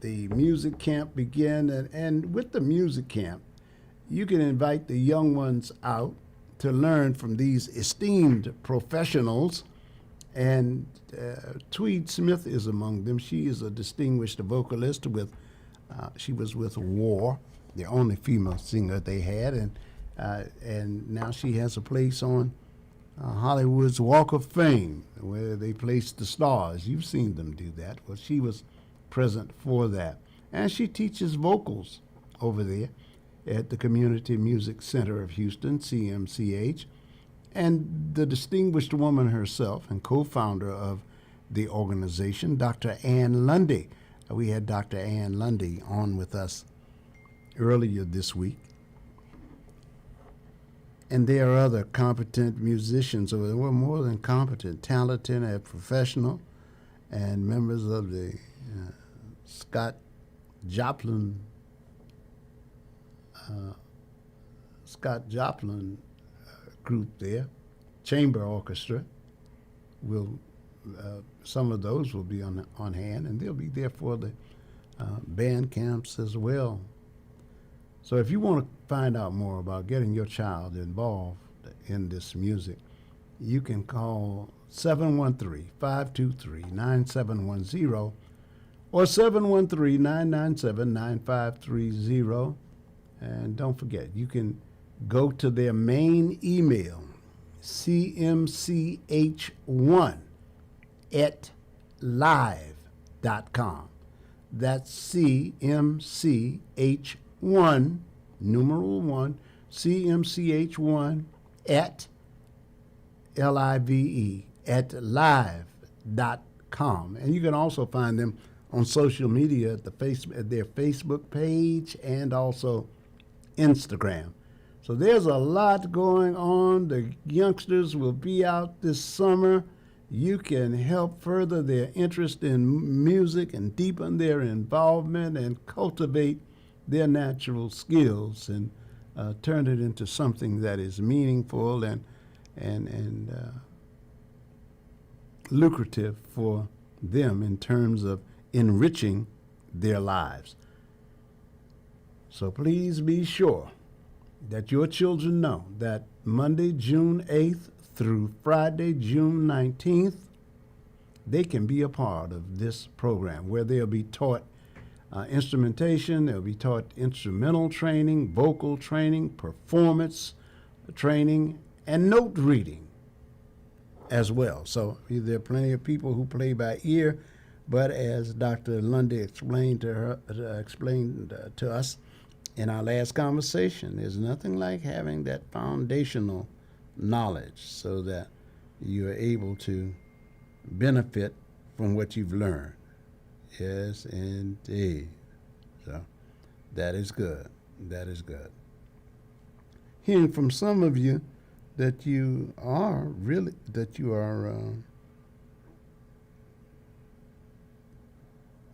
The music camp begin, and with the music camp, you can invite the young ones out to learn from these esteemed professionals, and Tweed Smith is among them. She is a distinguished vocalist she was with War, the only female singer they had, and now she has a place on Hollywood's Walk of Fame where they place the stars. You've seen them do that. Well, she was present for that. and she teaches vocals over there at the Community Music Center of Houston, CMCH. And the distinguished woman herself and co-founder of the organization, Dr. Ann Lundy. We had Dr. Ann Lundy on with us earlier this week. And there are other competent musicians over there. Well, more than competent, talented and professional, and members of the Scott Joplin group there, chamber orchestra. Will some of those will be on hand, and they'll be there for the band camps as well. So if you want to find out more about getting your child involved in this music, you can call 713-523-9710 or 713-997-9530. And don't forget, you can go to their main email, cmch1@live.com. That's cmch1, numeral 1, cmch1 at live at live.com. And you can also find them on social media at their Facebook page and also Instagram. So there's a lot going on. The youngsters will be out this summer. You can help further their interest in music and deepen their involvement and cultivate their natural skills and turn it into something that is meaningful and lucrative for them in terms of enriching their lives. So please be sure that your children know that Monday, June 8th through Friday, June 19th, they can be a part of this program where they'll be taught instrumentation, they'll be taught instrumental training, vocal training, performance training, and note reading as well. So there are plenty of people who play by ear, but as Dr. Lundy explained to us in our last conversation, there's nothing like having that foundational knowledge so that you're able to benefit from what you've learned. Yes, indeed. So that is good. That is good. Hearing from some of you that you are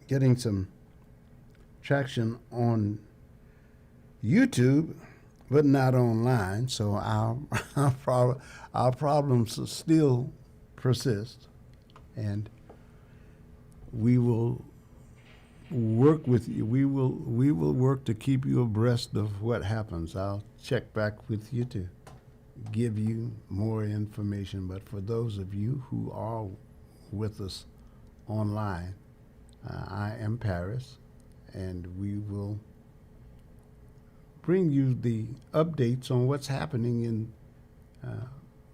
getting some traction on YouTube, but not online. So our problems still persist, and we will work with you. We will work to keep you abreast of what happens. I'll check back with you to give you more information. But for those of you who are with us online, I am Paris, and we will bring you the updates on what's happening in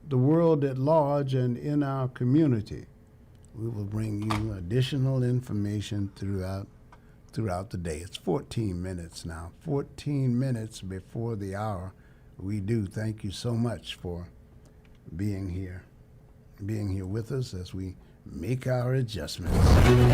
the world at large and in our community. We will bring you additional information throughout the day. It's 14 minutes now, 14 minutes before the hour. We do thank you so much for being here with us as we make our adjustments.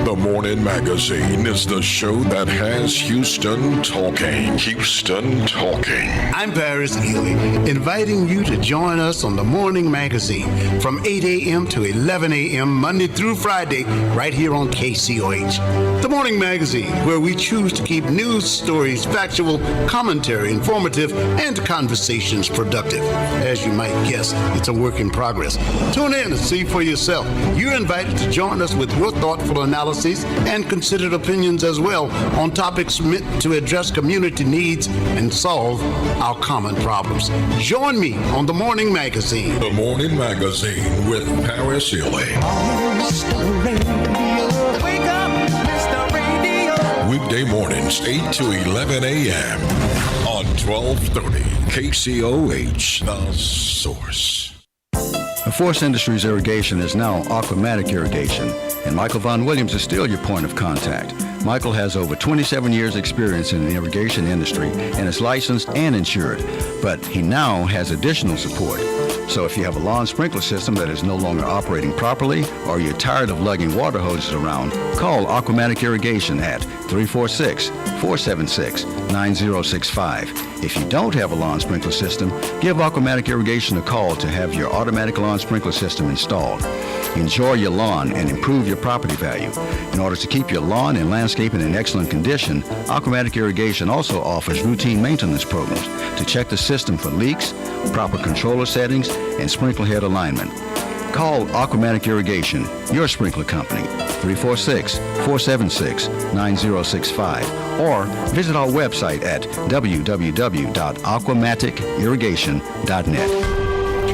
The Morning Magazine is the show that has Houston talking. Houston talking. I'm Paris Eley, inviting you to join us on the Morning Magazine from 8 a.m. to 11 a.m. Monday through Friday, right here on KCOH. The Morning Magazine, where we choose to keep news stories factual, commentary informative, and conversations productive. As you might guess, it's a work in progress. Tune in and see for yourself. You're invited to join us with your thoughtful analyses and considered opinions as well on topics meant to address community needs and solve our common problems. Join me on The Morning Magazine. The Morning Magazine with Paris Eley. Weekday mornings, 8 to 11 a.m. on 1230 KCOH, The Source. Forest Industries Irrigation is now Aquamatic Irrigation, and Michael Von Williams is still your point of contact. Michael has over 27 years experience in the irrigation industry and is licensed and insured, but he now has additional support. So if you have a lawn sprinkler system that is no longer operating properly or you're tired of lugging water hoses around, call Aquamatic Irrigation at 346-476-9065. If you don't have a lawn sprinkler system, give Aquamatic Irrigation a call to have your automatic lawn sprinkler system installed. Enjoy your lawn and improve your property value. In order to keep your lawn and landscaping in excellent condition, Aquamatic Irrigation also offers routine maintenance programs to check the system for leaks, proper controller settings, and sprinkler head alignment. Call Aquamatic Irrigation, your sprinkler company, 346-476-9065, or visit our website at www.aquamaticirrigation.net.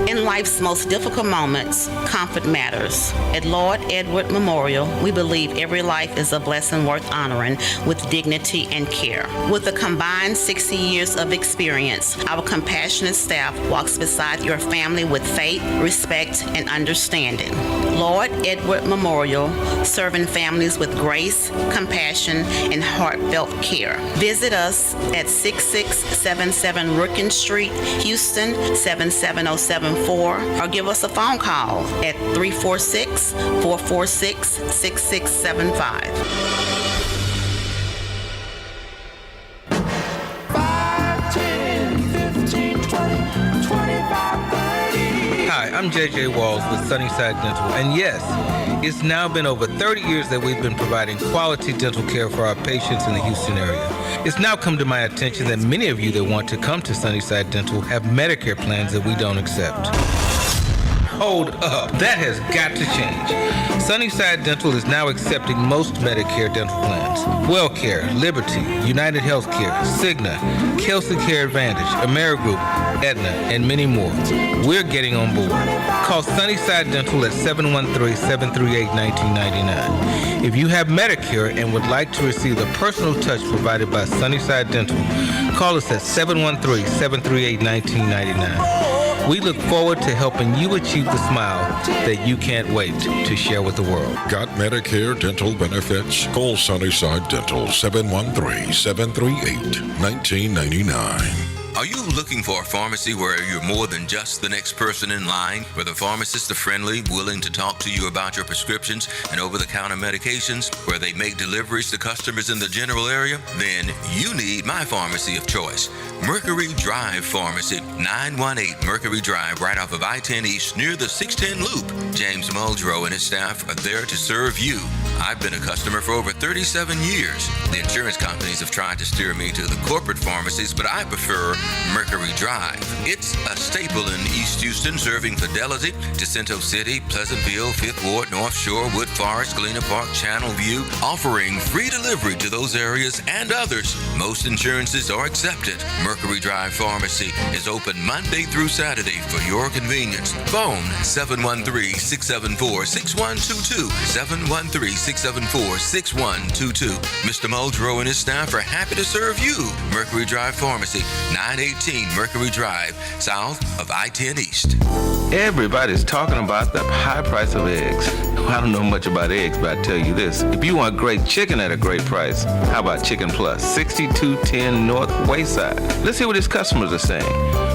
In life's most difficult moments, comfort matters. At Lord Edward Memorial, we believe every life is a blessing worth honoring with dignity and care. With a combined 60 years of experience, our compassionate staff walks beside your family with faith, respect, and understanding. Lord Edward Memorial, serving families with grace, compassion, and heartfelt care. Visit us at 6677 Rookin Street, Houston, 77074, or give us a phone call at 346-446-6675. Hi, I'm JJ Walls with Sunnyside Dental, and yes, it's now been over 30 years that we've been providing quality dental care for our patients in the Houston area. It's now come to my attention that many of you that want to come to Sunnyside Dental have Medicare plans that we don't accept. Hold up, that has got to change. Sunnyside Dental is now accepting most Medicare dental plans. WellCare, Liberty, United Healthcare, Cigna, Kelsey Care Advantage, Amerigroup, Aetna, and many more. We're getting on board. Call Sunnyside Dental at 713-738-1999. If you have Medicare and would like to receive the personal touch provided by Sunnyside Dental, call us at 713-738-1999. We look forward to helping you achieve the smile that you can't wait to share with the world. Got Medicare dental benefits? Call Sunnyside Dental 713-738-1999. Are you looking for a pharmacy where you're more than just the next person in line, where the pharmacists are friendly, willing to talk to you about your prescriptions and over-the-counter medications, where they make deliveries to customers in the general area? Then you need my pharmacy of choice, Mercury Drive Pharmacy, 918 Mercury Drive, right off of I-10 East near the 610 Loop. James Muldrow and his staff are there to serve you. I've been a customer for over 37 years. The insurance companies have tried to steer me to the corporate pharmacies, but I prefer Mercury Drive. It's a staple in East Houston, serving Fidelity, Jacinto City, Pleasantville, Fifth Ward, North Shore, Wood Forest, Galena Park, Channel View, offering free delivery to those areas and others. Most insurances are accepted. Mercury Drive Pharmacy is open Monday through Saturday for your convenience. Phone 713-674-6122, 713-674-6122. Mr. Muldrow and his staff are happy to serve you. Mercury Drive Pharmacy, 918 Mercury Drive, south of I-10 East. Everybody's talking about the high price of eggs. Well, I don't know much about eggs, but I tell you this. If you want great chicken at a great price, how about Chicken Plus, 6210 North Wayside? Let's hear what his customers are saying.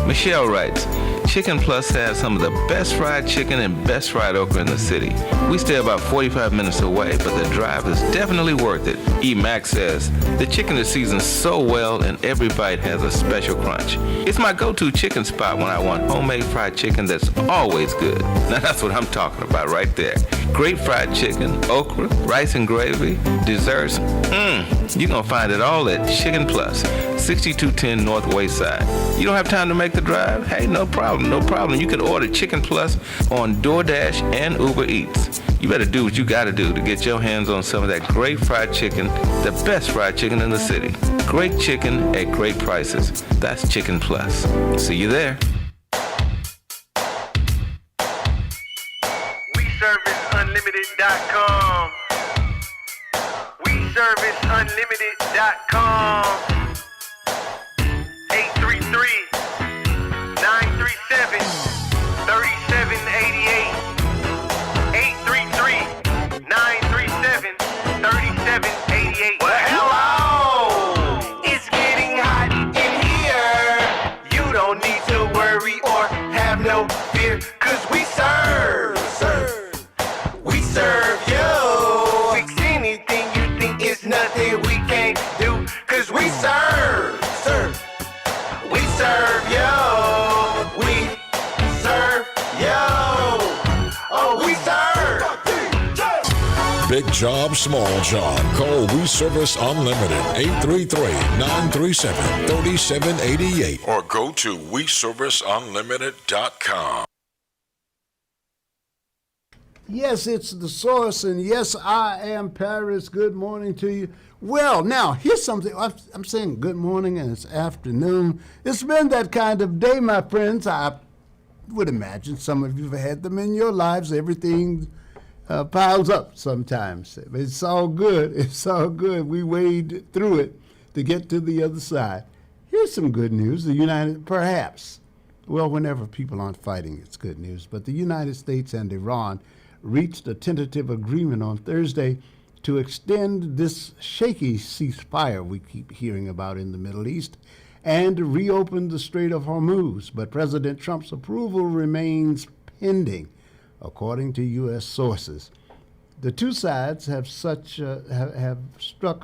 Michelle writes, Chicken Plus has some of the best fried chicken and best fried okra in the city. We stay about 45 minutes away, but the drive is definitely worth it. E. Max says, the chicken is seasoned so well and every bite has a special crunch. It's my go-to chicken spot when I want homemade fried chicken that's always good. Now that's what I'm talking about right there. Great fried chicken, okra, rice and gravy, desserts. You're going to find it all at Chicken Plus, 6210 North Wayside. You don't have time to make the drive? Hey, no problem, no problem. You can order Chicken Plus on DoorDash and Uber Eats. You better do what you got to do to get your hands on some of that great fried chicken, the best fried chicken in the city. Great chicken at great prices. That's Chicken Plus. See you there. WeServiceUnlimited.com. WeServiceUnlimited.com. 833-937-3788. 833-937-3788. we serve. We serve yo. We serve yo. Oh, we serve. Big job, small job. Call We Service Unlimited 833-937-3788 or go to WeServiceUnlimited.com. Yes, it's the source, and yes, I am Paris. Good morning to you. Well, now, here's something. I'm saying good morning, and it's afternoon. It's been that kind of day, my friends. I would imagine some of you have had them in your lives. Everything piles up sometimes. It's all good. It's all good. We wade through it to get to the other side. Here's some good news. Whenever people aren't fighting, it's good news. But the United States and Iran reached a tentative agreement on Thursday to extend this shaky ceasefire we keep hearing about in the Middle East and reopen the Strait of Hormuz. But President Trump's approval remains pending, according to U.S. sources. The two sides have struck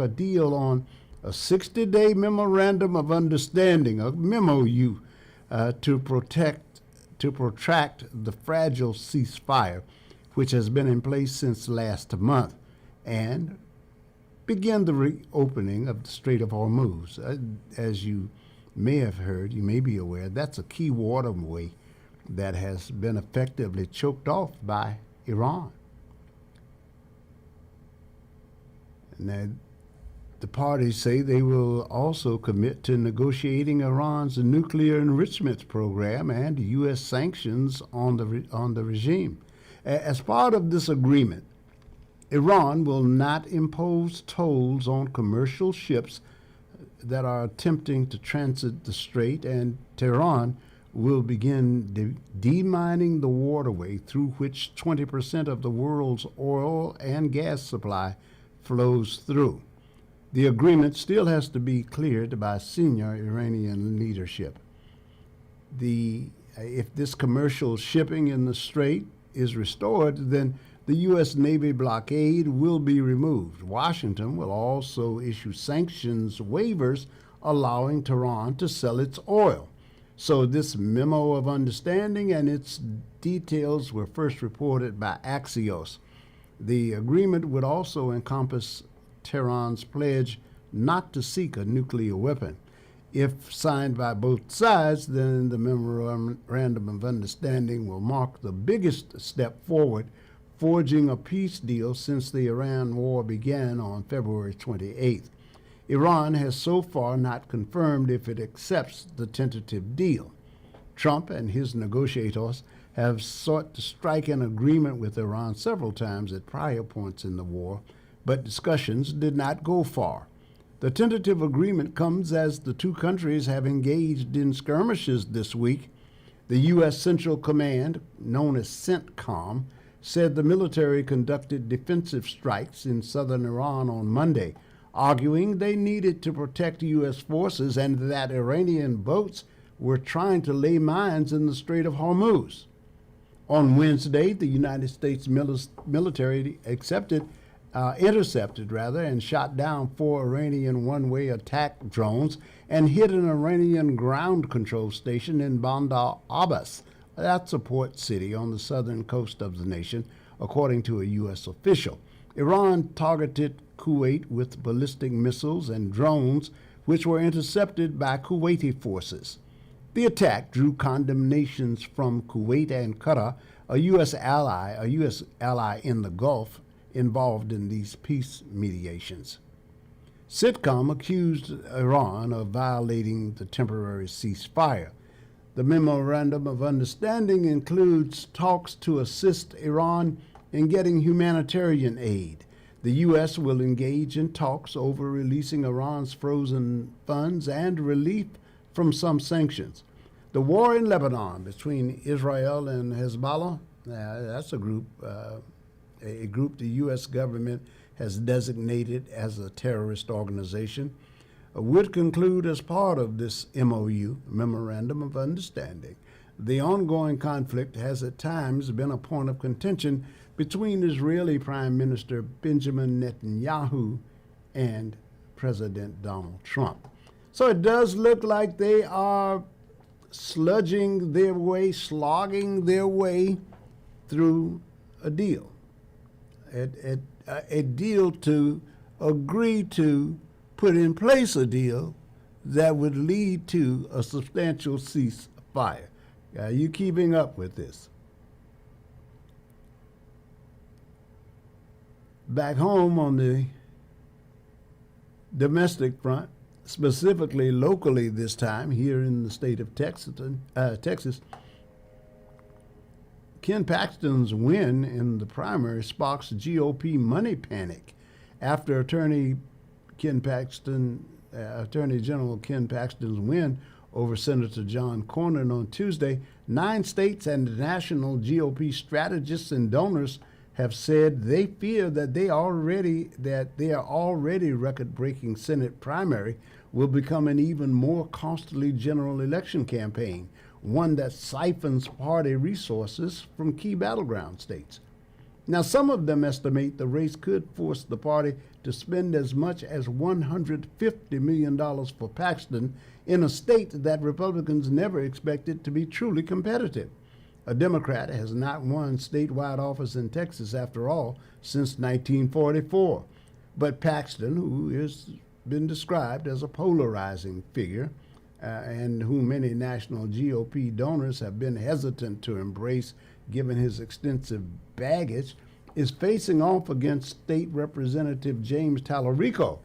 a deal on a 60-day memorandum of understanding, a MOU, to protract the fragile ceasefire, which has been in place since last month, and begin the reopening of the Strait of Hormuz. As you may have heard, you may be aware, that's a key waterway that has been effectively choked off by Iran. Now, the parties say they will also commit to negotiating Iran's nuclear enrichment program and U.S. sanctions on the regime. As part of this agreement, Iran will not impose tolls on commercial ships that are attempting to transit the strait, and Tehran will begin demining the waterway through which 20% of the world's oil and gas supply flows through. The agreement still has to be cleared by senior Iranian leadership. If this commercial shipping in the strait is restored, then the U.S. Navy blockade will be removed. Washington will also issue sanctions waivers allowing Tehran to sell its oil. So this memo of understanding and its details were first reported by Axios. The agreement would also encompass Tehran's pledge not to seek a nuclear weapon. If signed by both sides, then the memorandum of understanding will mark the biggest step forward, forging a peace deal since the Iran war began on February 28th. Iran has so far not confirmed if it accepts the tentative deal. Trump and his negotiators have sought to strike an agreement with Iran several times at prior points in the war, but discussions did not go far. The tentative agreement comes as the two countries have engaged in skirmishes this week. The U.S. Central Command, known as CENTCOM, said the military conducted defensive strikes in southern Iran on Monday, arguing they needed to protect U.S. forces and that Iranian boats were trying to lay mines in the Strait of Hormuz. On Wednesday, the United States military intercepted and shot down 4 Iranian one-way attack drones and hit an Iranian ground control station in Bandar Abbas. That's a port city on the southern coast of the nation, according to a U.S. official. Iran targeted Kuwait with ballistic missiles and drones, which were intercepted by Kuwaiti forces. The attack drew condemnations from Kuwait and Qatar, a U.S. ally in the Gulf, involved in these peace mediations. CENTCOM accused Iran of violating the temporary ceasefire. The memorandum of understanding includes talks to assist Iran in getting humanitarian aid. The U.S. will engage in talks over releasing Iran's frozen funds and relief from some sanctions. The war in Lebanon between Israel and Hezbollah, that's a group the U.S. government has designated as a terrorist organization, would conclude as part of this MOU, Memorandum of Understanding. The ongoing conflict has at times been a point of contention between Israeli Prime Minister Benjamin Netanyahu and President Donald Trump. So it does look like they are slogging their way through a deal. A deal to agree to put in place a deal that would lead to a substantial ceasefire. Are you keeping up with this? Back home on the domestic front, specifically locally this time, here in the state of Texas, Ken Paxton's win in the primary sparks GOP money panic after Attorney General Ken Paxton's win over Senator John Cornyn on Tuesday. 9 states and national GOP strategists and donors have said they fear that their already record-breaking Senate primary will become an even more costly general election campaign, one that siphons party resources from key battleground states. Now, some of them estimate the race could force the party to spend as much as $150 million for Paxton in a state that Republicans never expected to be truly competitive. A Democrat has not won statewide office in Texas, after all, since 1944. But Paxton, who has been described as a polarizing figure, and whom many national GOP donors have been hesitant to embrace given his extensive baggage, is facing off against State Representative James Tallarico.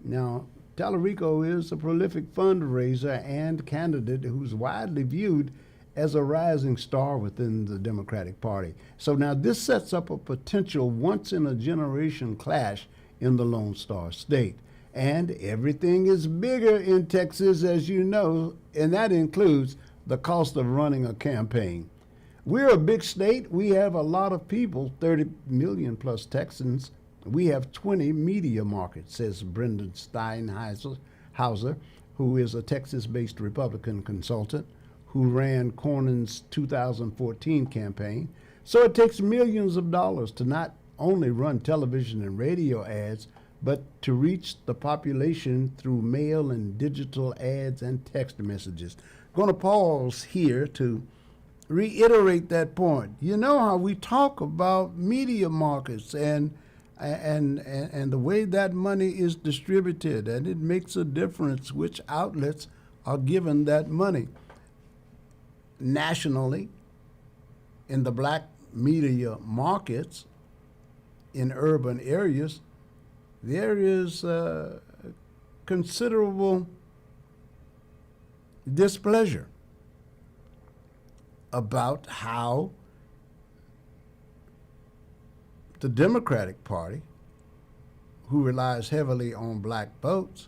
Now, Tallarico is a prolific fundraiser and candidate who's widely viewed as a rising star within the Democratic Party. So now this sets up a potential once-in-a-generation clash in the Lone Star State. And everything is bigger in Texas, as you know, and that includes the cost of running a campaign. We're a big state. We have a lot of people, 30 million plus Texans. We have 20 media markets, says Brendan Steinhauser, who is a Texas-based Republican consultant who ran Cornyn's 2014 campaign. So it takes millions of dollars to not only run television and radio ads, but to reach the population through mail and digital ads and text messages. I'm going to pause here to reiterate that point. You know how we talk about media markets and the way that money is distributed, and it makes a difference which outlets are given that money. Nationally, in the black media markets in urban areas, there is considerable displeasure about how the Democratic Party, who relies heavily on black votes,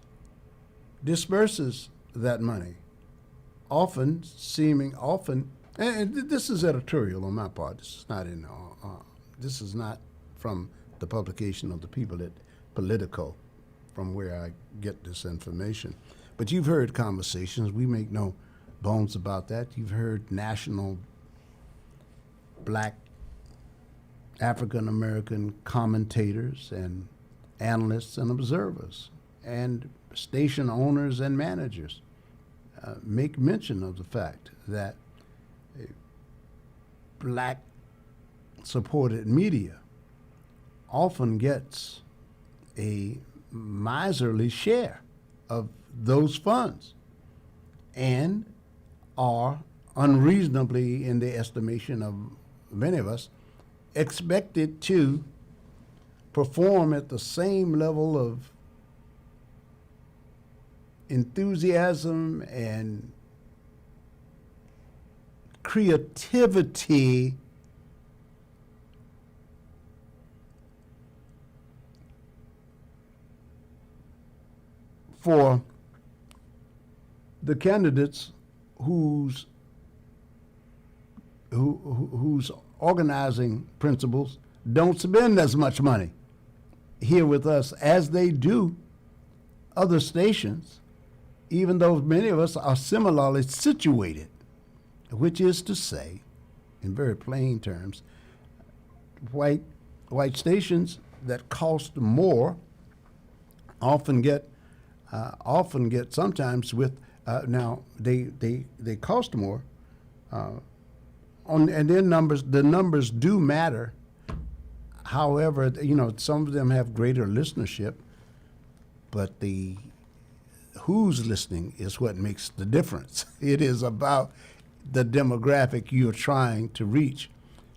disperses that money. Often, and this is editorial on my part. This is not from the publication of the People at Politico, from where I get this information. But you've heard conversations. We make no bones about that. You've heard national black African American commentators and analysts and observers and station owners and managers make mention of the fact that black supported media often gets a miserly share of those funds and are unreasonably, in the estimation of many of us, expected to perform at the same level of enthusiasm and creativity for the candidates whose organizing principles don't spend as much money here with us as they do other stations, even though many of us are similarly situated, which is to say, in very plain terms, white stations that cost more often get often get sometimes with now they cost more. And their numbers, the numbers do matter. However, some of them have greater listenership, but the who's listening is what makes the difference. It is about the demographic you're trying to reach.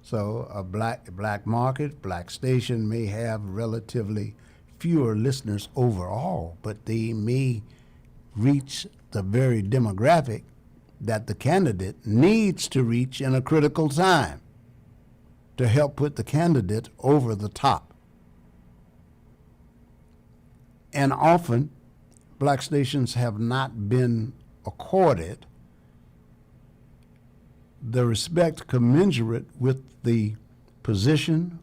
So a black market, black station may have relatively fewer listeners overall, but they may reach the very demographic that the candidate needs to reach in a critical time to help put the candidate over the top. And often, black stations have not been accorded the respect commensurate with the position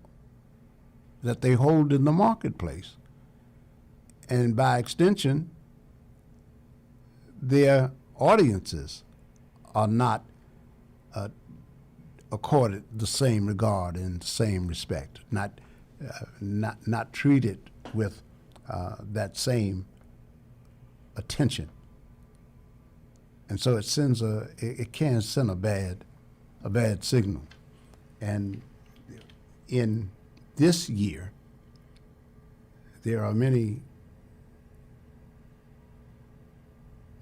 that they hold in the marketplace. And by extension, their audiences are not accorded the same regard and the same respect, not treated with that same attention. And so it can send a bad signal. And in this year, there are many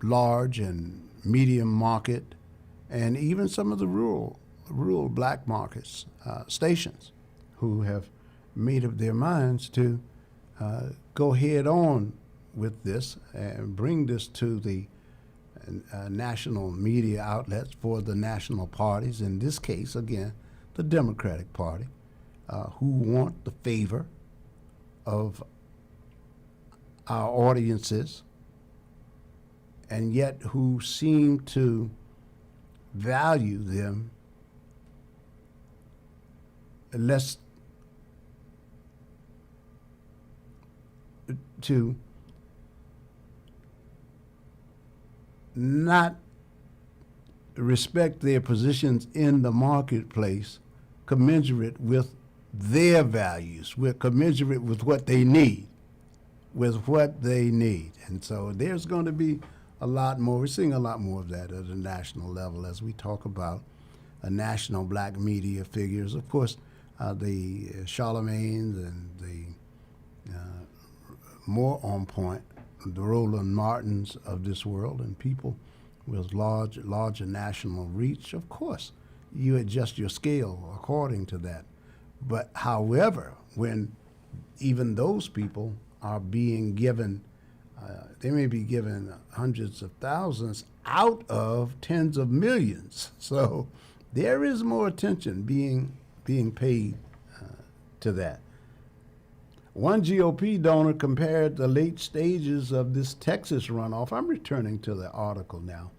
large and medium market, and even some of the rural black markets stations who have made up their minds to go head on with this and bring this to the national media outlets for the national parties, in this case, again, the Democratic Party, who want the favor of our audiences, and yet who seem to value them less to not respect their positions in the marketplace commensurate with their values, with commensurate with what they need, And so there's going to be a lot more. We're seeing a lot more of that at a national level as we talk about national black media figures. Of course, the Charlemagne's and the more on point, the Roland Martins of this world, and people with larger national reach. Of course, you adjust your scale according to that. But however, when even those people are being given, they may be given hundreds of thousands out of tens of millions. So there is more attention being paid to that. One GOP donor compared the late stages of this Texas runoff. I'm returning to the article now.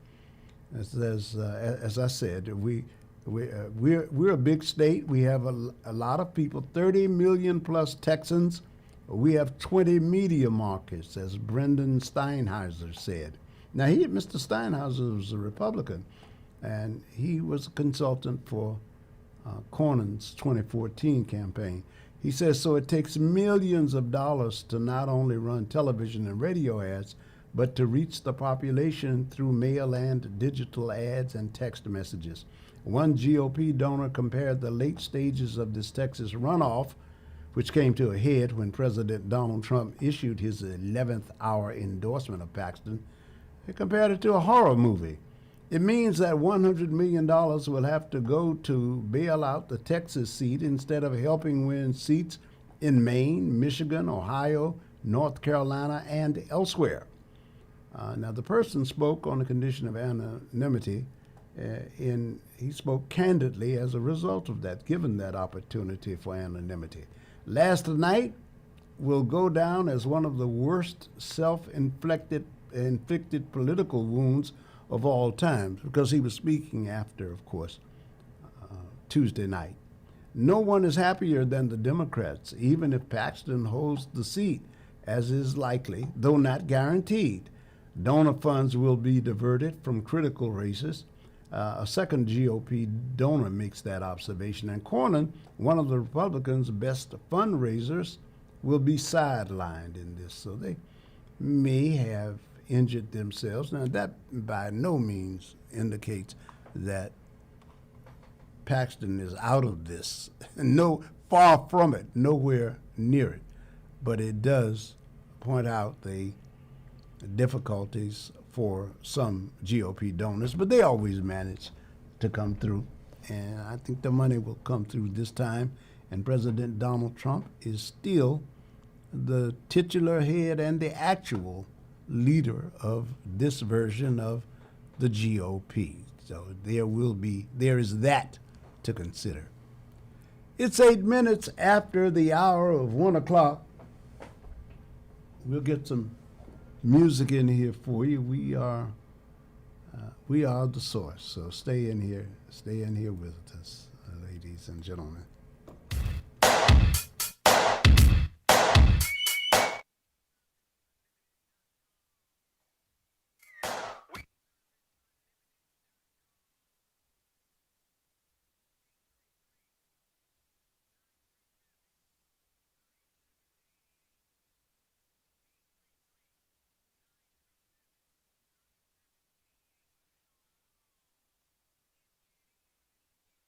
It says, as I said, we're a big state. We have a lot of people, 30 million plus Texans. We have 20 media markets, as Brendan Steinhauser said. Now, Mr. Steinhauser was a Republican, and he was a consultant for Cornyn's 2014 campaign. He says, so it takes millions of dollars to not only run television and radio ads, but to reach the population through mail and digital ads and text messages. One GOP donor compared the late stages of this Texas runoff, which came to a head when President Donald Trump issued his 11th hour endorsement of Paxton. He compared it to a horror movie. It means that $100 million will have to go to bail out the Texas seat instead of helping win seats in Maine, Michigan, Ohio, North Carolina, and elsewhere. Now, the person spoke on the condition of anonymity, and he spoke candidly as a result of that, given that opportunity for anonymity. Last night will go down as one of the worst inflicted political wounds of all time, because he was speaking after, of course, Tuesday night. No one is happier than the Democrats, even if Paxton holds the seat, as is likely, though not guaranteed. Donor funds will be diverted from critical races. A second GOP donor makes that observation. And Cornyn, one of the Republicans' best fundraisers, will be sidelined in this. So may have injured themselves. Now, that by no means indicates that Paxton is out of this. No, far from it, nowhere near it. But it does point out the difficulties for some GOP donors, but they always manage to come through. And I think the money will come through this time. And President Donald Trump is still the titular head and the actual leader of this version of the GOP. So there is that to consider. It's 8 minutes after the hour of 1 o'clock. We'll get some music in here for you. We are the source. So stay in here with us, ladies and gentlemen.